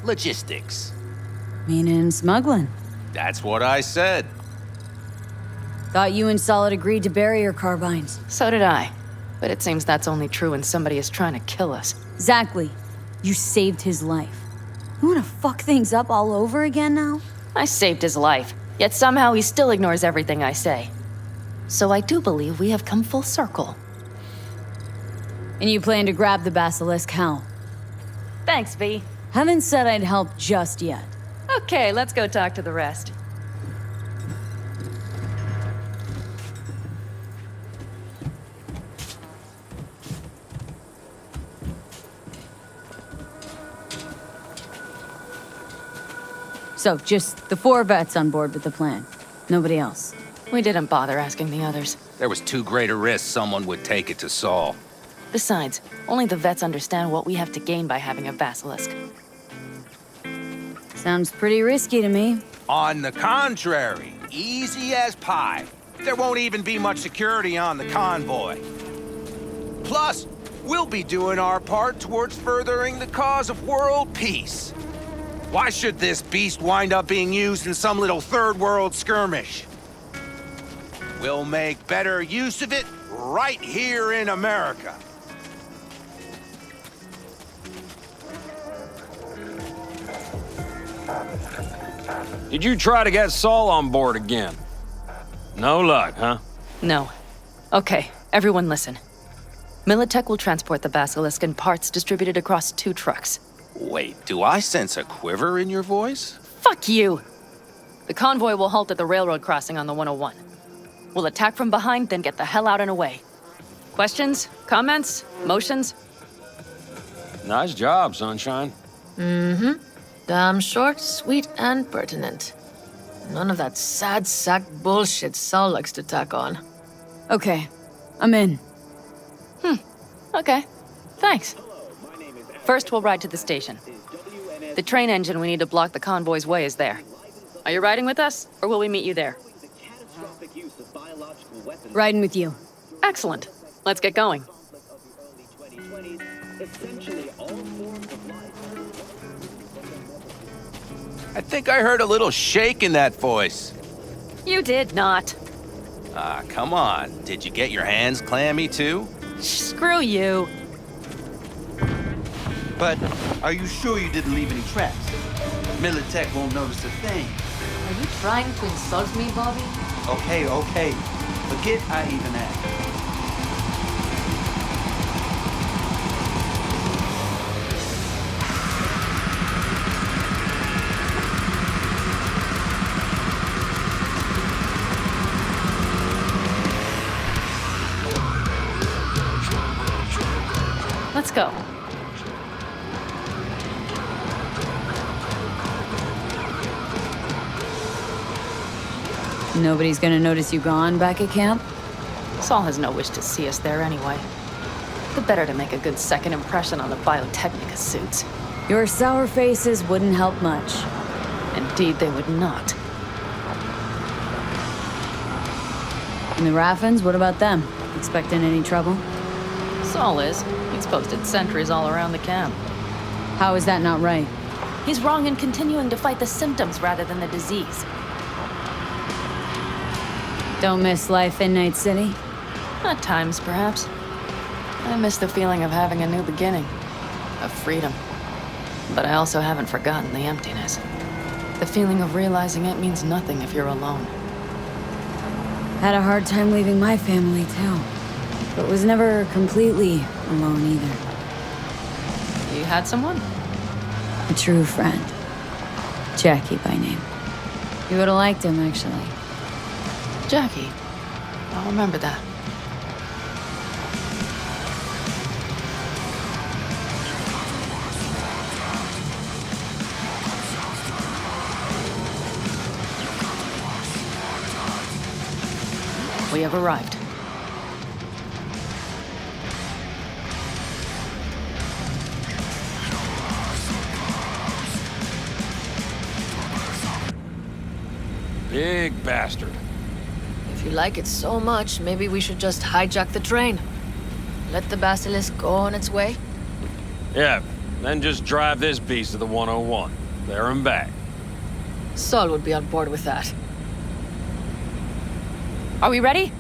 Logistics. Meaning smuggling. That's what I said. Thought you and Solid agreed to bury your carbines. So did I. But it seems that's only true when somebody is trying to kill us. Exactly. You saved his life. You wanna fuck things up all over again now? I saved his life, yet somehow he still ignores everything I say. So I do believe we have come full circle. And you plan to grab the basilisk how? Thanks, V. Haven't said I'd help just yet. Okay, let's go talk to the rest. So, just the 4 vets on board with the plan. Nobody else. We didn't bother asking the others. There was too great a risk someone would take it to Saul. Besides, only the vets understand what we have to gain by having a basilisk. Sounds pretty risky to me. On the contrary, easy as pie. There won't even be much security on the convoy. Plus, we'll be doing our part towards furthering the cause of world peace. Why should this beast wind up being used in some little third world skirmish? We'll make better use of it right here in America. Did you try to get Saul on board again? No luck, huh? No. Okay, everyone listen. Militech will transport the Basilisk in parts distributed across 2 trucks. Wait, do I sense a quiver in your voice? Fuck you! The convoy will halt at the railroad crossing on the 101. We'll attack from behind, then get the hell out and away. Questions? Comments? Motions? Nice job, Sunshine. Mm-hmm. Damn short, sweet, and pertinent. None of that sad sack bullshit Saul likes to tack on. Okay, I'm in. Okay. Thanks. First, we'll ride to the station. The train engine we need to block the convoy's way is there. Are you riding with us, or will we meet you there? Riding with you. Excellent. Let's get going. I think I heard a little shake in that voice. You did not. Ah, come on. Did you get your hands clammy too? Screw you. But are you sure you didn't leave any tracks? Militech won't notice a thing. Are you trying to insult me, Bobby? Okay. Forget I even asked. Let's go. Nobody's gonna notice you gone back at camp? Saul has no wish to see us there anyway. The better to make a good second impression on the Biotechnica suits. Your sour faces wouldn't help much. Indeed, they would not. And the Raffins, what about them? Expecting any trouble? Saul is. He's posted sentries all around the camp. How is that not right? He's wrong in continuing to fight the symptoms rather than the disease. Don't miss life in Night City? At times, perhaps. I miss the feeling of having a new beginning. Of freedom. But I also haven't forgotten the emptiness. The feeling of realizing it means nothing if you're alone. Had a hard time leaving my family, too. But was never completely alone either. You had someone? A true friend. Jackie by name. You would've liked him, actually. Jackie. I'll remember that. We have arrived. Big bastard. If you like it so much, maybe we should just hijack the train. Let the Basilisk go on its way. Yeah, then just drive this beast to the 101. There and back. Saul would be on board with that. Are we ready?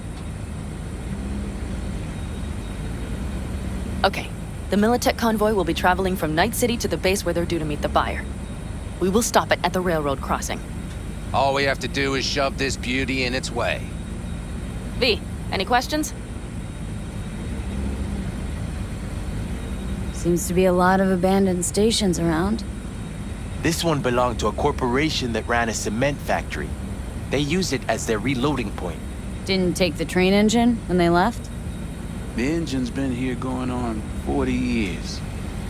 Okay. The Militech convoy will be traveling from Night City to the base where they're due to meet the buyer. We will stop it at the railroad crossing. All we have to do is shove this beauty in its way. V, any questions? Seems to be a lot of abandoned stations around. This one belonged to a corporation that ran a cement factory. They used it as their reloading point. Didn't take the train engine when they left? The engine's been here going on 40 years.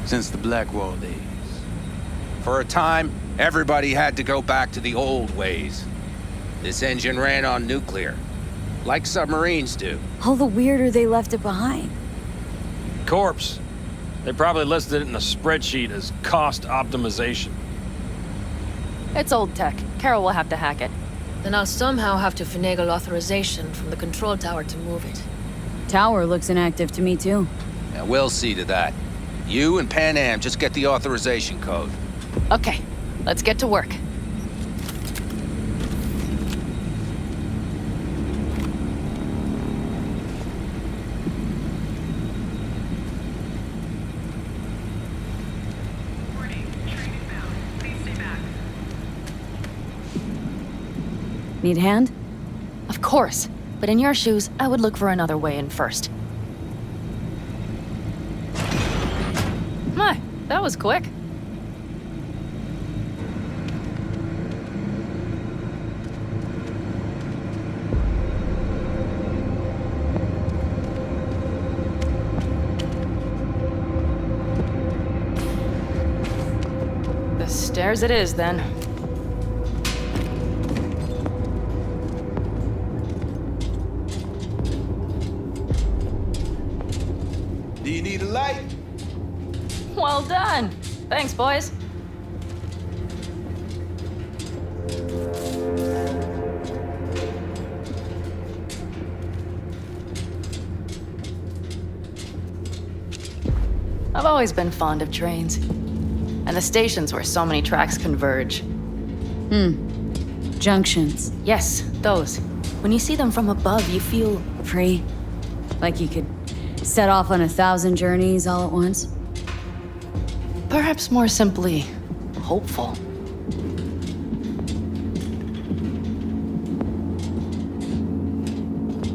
Since the Blackwall days. For a time, everybody had to go back to the old ways. This engine ran on nuclear, like submarines do. All the weirder they left it behind. Corpse. They probably listed it in a spreadsheet as cost optimization. It's old tech. Carol will have to hack it. Then I'll somehow have to finagle authorization from the control tower to move it. Tower looks inactive to me, too. Yeah, we'll see to that. You and Pan Am just get the authorization code. Okay, let's get to work. Need a hand? Of course. But in your shoes, I would look for another way in first. My, that was quick. The stairs it is, then. Do you need a light? Well done. Thanks, boys. I've always been fond of trains. And the stations where so many tracks converge. Junctions. Yes, those. When you see them from above, you feel free. Like you could set off on 1,000 journeys all at once. Perhaps more simply, hopeful.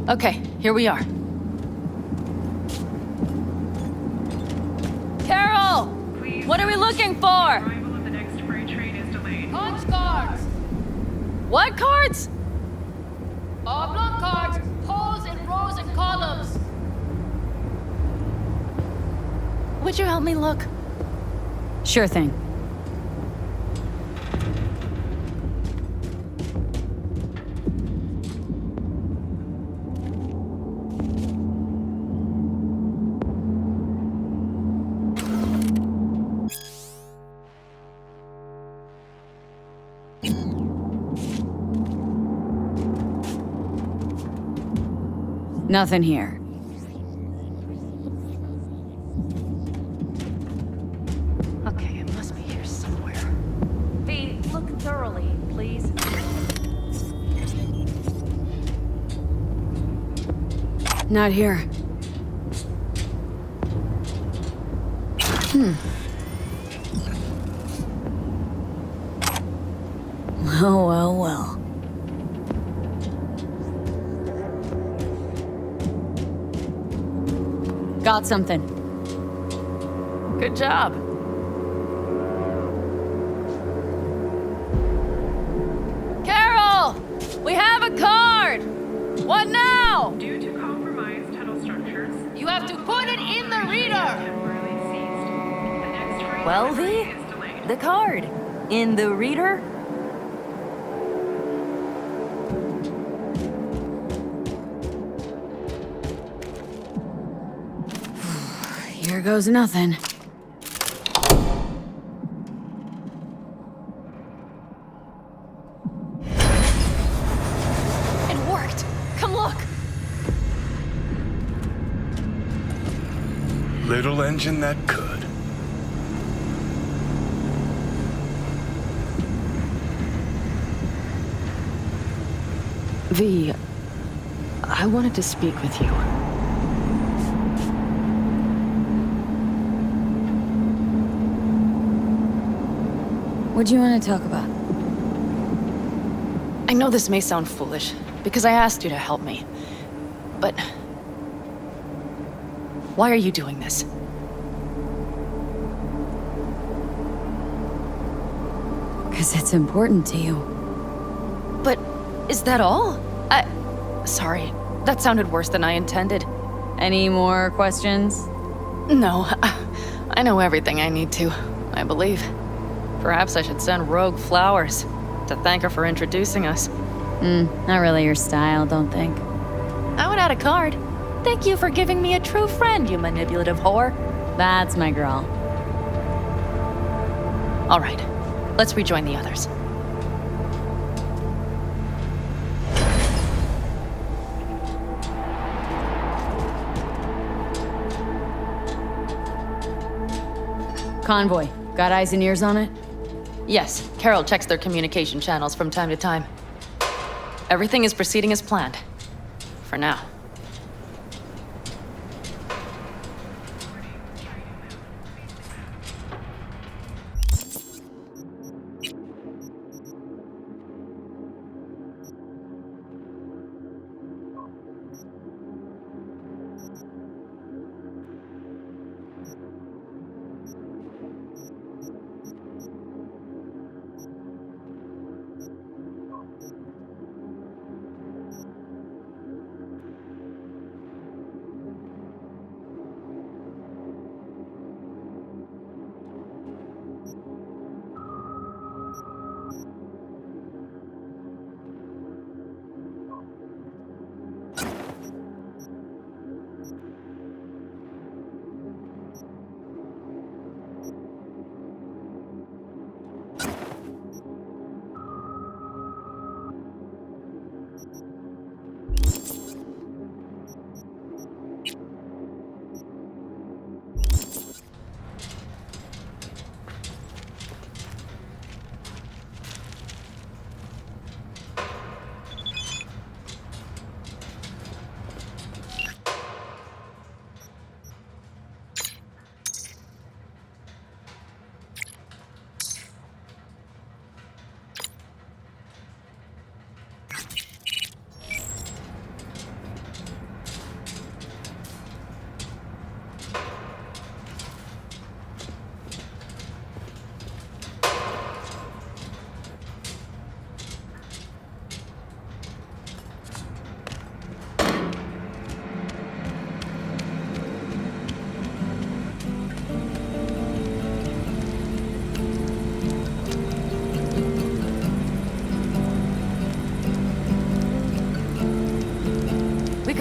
Okay, here we are. Carol! What are we looking for? Punch cards! What cards? Oblong cards, holes in rows and columns. Would you help me look? Sure thing. Nothing here. Okay, it must be here somewhere. V, look thoroughly, please. Not here. Well, well, well. Got something. Good job. Carol! We have a card! What now? Due to compromised tunnel structures, You have to put it in the reader! temporarily ceased. The next train Well, delivery V, is delayed. the card. In the reader? Here goes nothing. It worked! Come look! Little engine that could. V, I wanted to speak with you. What do you want to talk about? I know this may sound foolish, because I asked you to help me. But... why are you doing this? Because it's important to you. But is that all? Sorry, that sounded worse than I intended. Any more questions? No, I know everything I need to, I believe. Perhaps I should send Rogue flowers to thank her for introducing us. Not really your style, don't think. I would add a card. Thank you for giving me a true friend, you manipulative whore. That's my girl. All right, let's rejoin the others. Convoy. Got eyes and ears on it? Yes, Carol checks their communication channels from time to time. Everything is proceeding as planned. For now.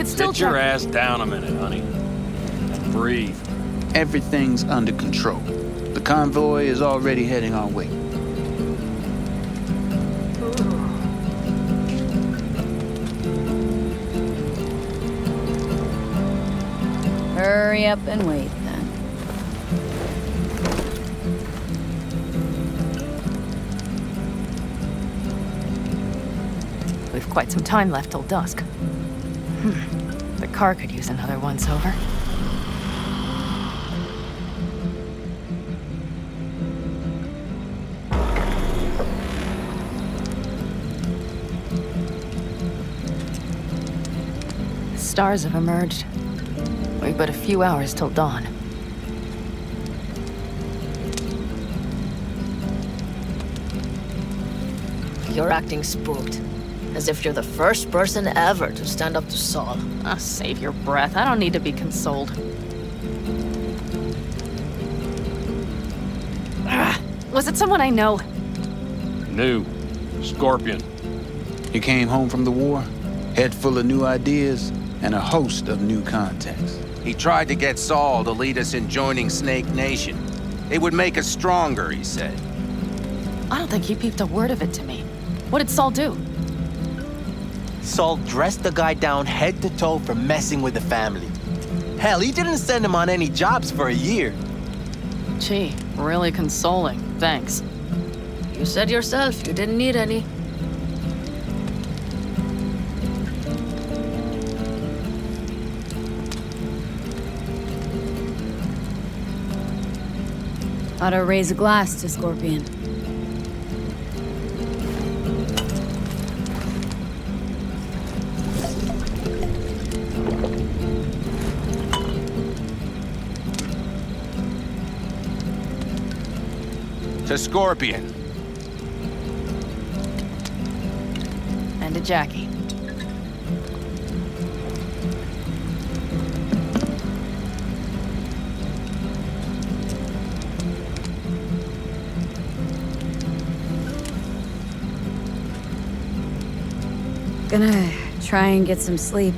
could still Get your check. ass down a minute, honey. Breathe. Everything's under control. The convoy is already heading our way. Hurry up and wait, then. We've quite some time left till dusk. The car could use another once-over. The stars have emerged. We've but a few hours till dawn. You're acting spooked. As if you're the first person ever to stand up to Saul. Oh, save your breath. I don't need to be consoled. Was it someone I know? New. Scorpion. You came home from the war, head full of new ideas, and a host of new contacts. He tried to get Saul to lead us in joining Snake Nation. It would make us stronger, he said. I don't think he peeped a word of it to me. What did Saul do? Saul dressed the guy down head to toe for messing with the family. Hell, he didn't send him on any jobs for a year. Gee, really consoling. Thanks. You said yourself you didn't need any. Ought to raise a glass to Scorpion. To Scorpion. And to Jackie. Gonna try and get some sleep.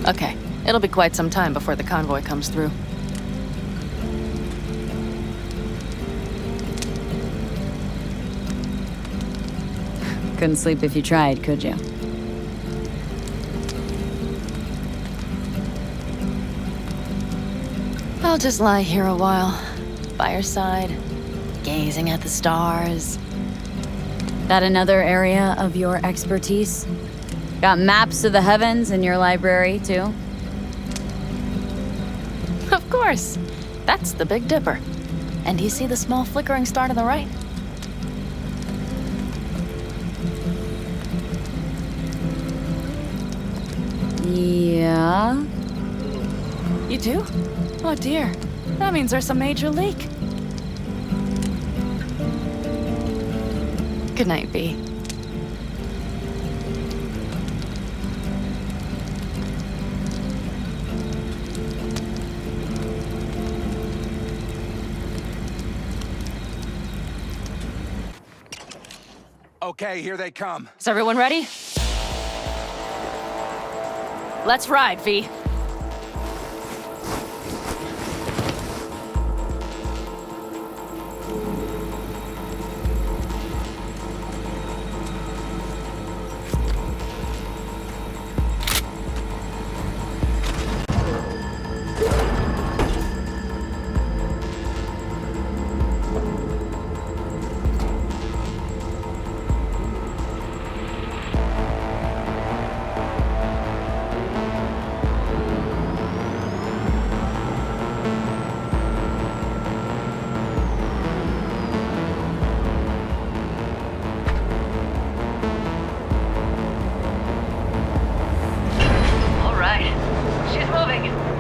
Okay, it'll be quite some time before the convoy comes through. Couldn't sleep if you tried, could you? I'll just lie here a while, by your side, gazing at the stars. That another area of your expertise? Got maps of the heavens in your library, too? Of course. That's the Big Dipper. And do you see the small flickering star to the right? Yeah? You do? Oh dear. That means there's a major leak. Good night, V. Okay, here they come. Is everyone ready? Let's ride, V.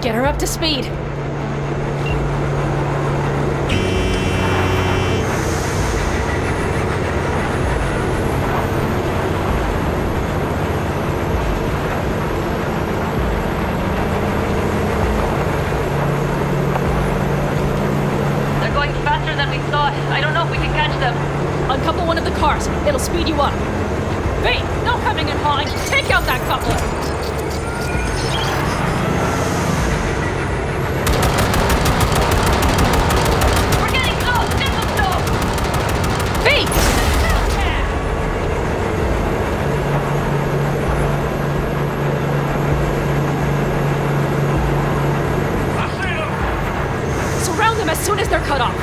Get her up to speed. cars. It'll speed you up. V, no coming and hauling. Take out that coupler. We're getting close. Get them stop. V! Surround them as soon as they're cut off.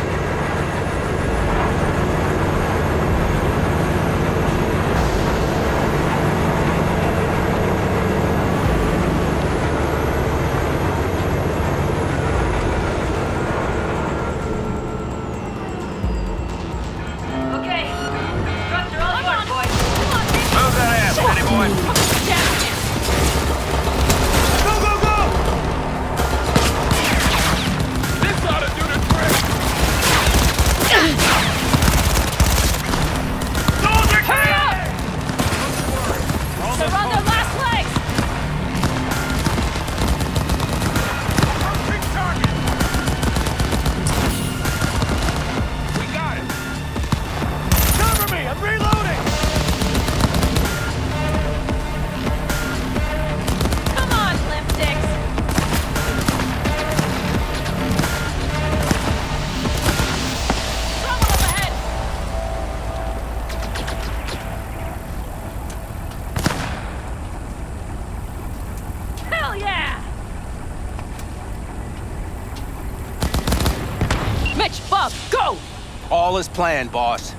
All is planned, boss.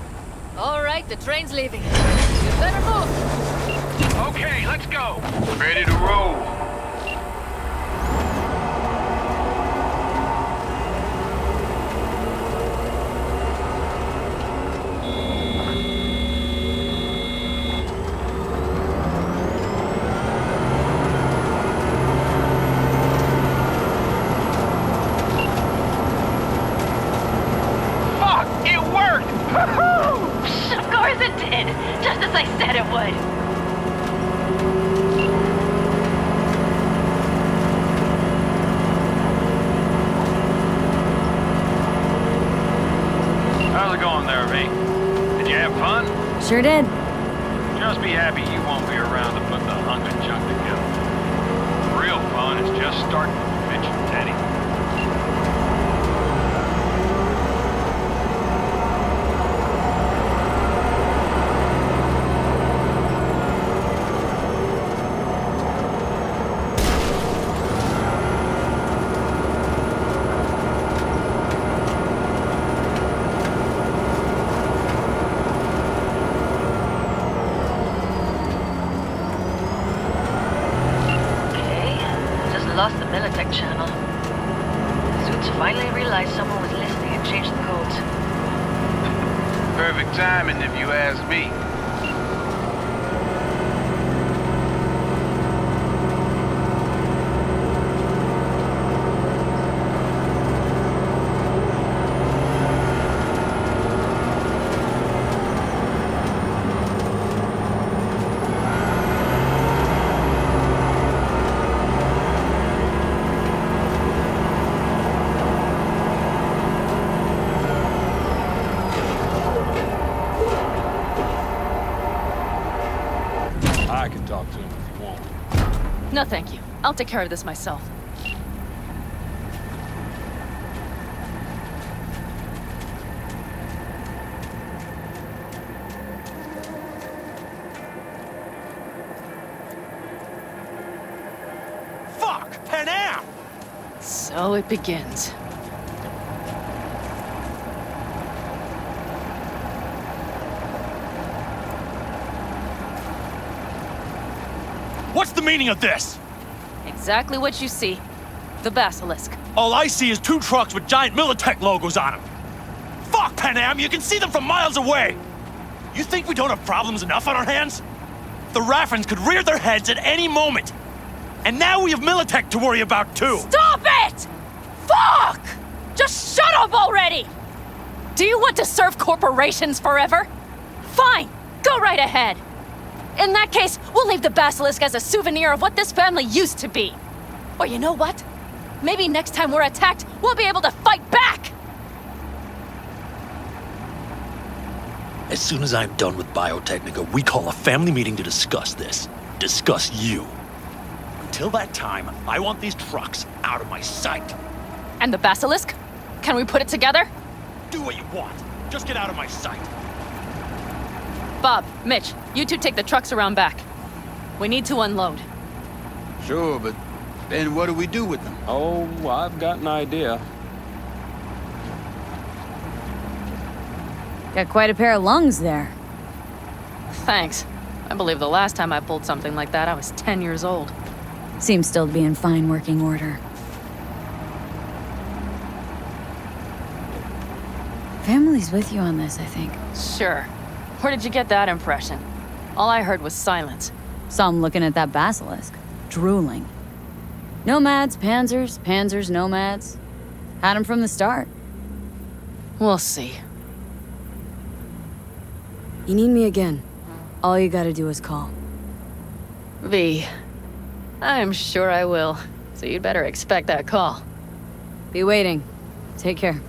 All right, the train's leaving. You better move. Okay, let's go. Ready to roll. Sure did. Just be happy you won't be around to put the hunk of junk together. The real fun is just starting with Mitch and Teddy. Lost the Militech channel. Suits finally realized someone was listening and changed the codes. Perfect timing if you ask me. I can talk to him if you want. No, thank you. I'll take care of this myself. Fuck! Panam! So it begins. What's the meaning of this? Exactly what you see. The Basilisk. All I see is 2 trucks with giant Militech logos on them. Fuck, Panam! You can see them from miles away! You think we don't have problems enough on our hands? The Raffens could rear their heads at any moment. And now we have Militech to worry about, too. Stop it! Fuck! Just shut up already! Do you want to serve corporations forever? Fine! Go right ahead! In that case, we'll leave the Basilisk as a souvenir of what this family used to be. Or you know what? Maybe next time we're attacked, we'll be able to fight back! As soon as I'm done with Biotechnica, we call a family meeting to discuss this. Discuss you. Until that time, I want these trucks out of my sight. And the basilisk? Can we put it together? Do what you want. Just get out of my sight. Bob, Mitch, you two take the trucks around back. We need to unload. Sure, but then what do we do with them? Oh, I've got an idea. Got quite a pair of lungs there. Thanks. I believe the last time I pulled something like that, I was 10 years old. Seems still to be in fine working order. Family's with you on this, I think. Sure. Where did you get that impression? All I heard was silence. Saw him looking at that basilisk, drooling. Nomads, panzers, panzers, nomads. Had him from the start. We'll see. You need me again. All you gotta do is call. V. I'm sure I will. So you'd better expect that call. Be waiting. Take care.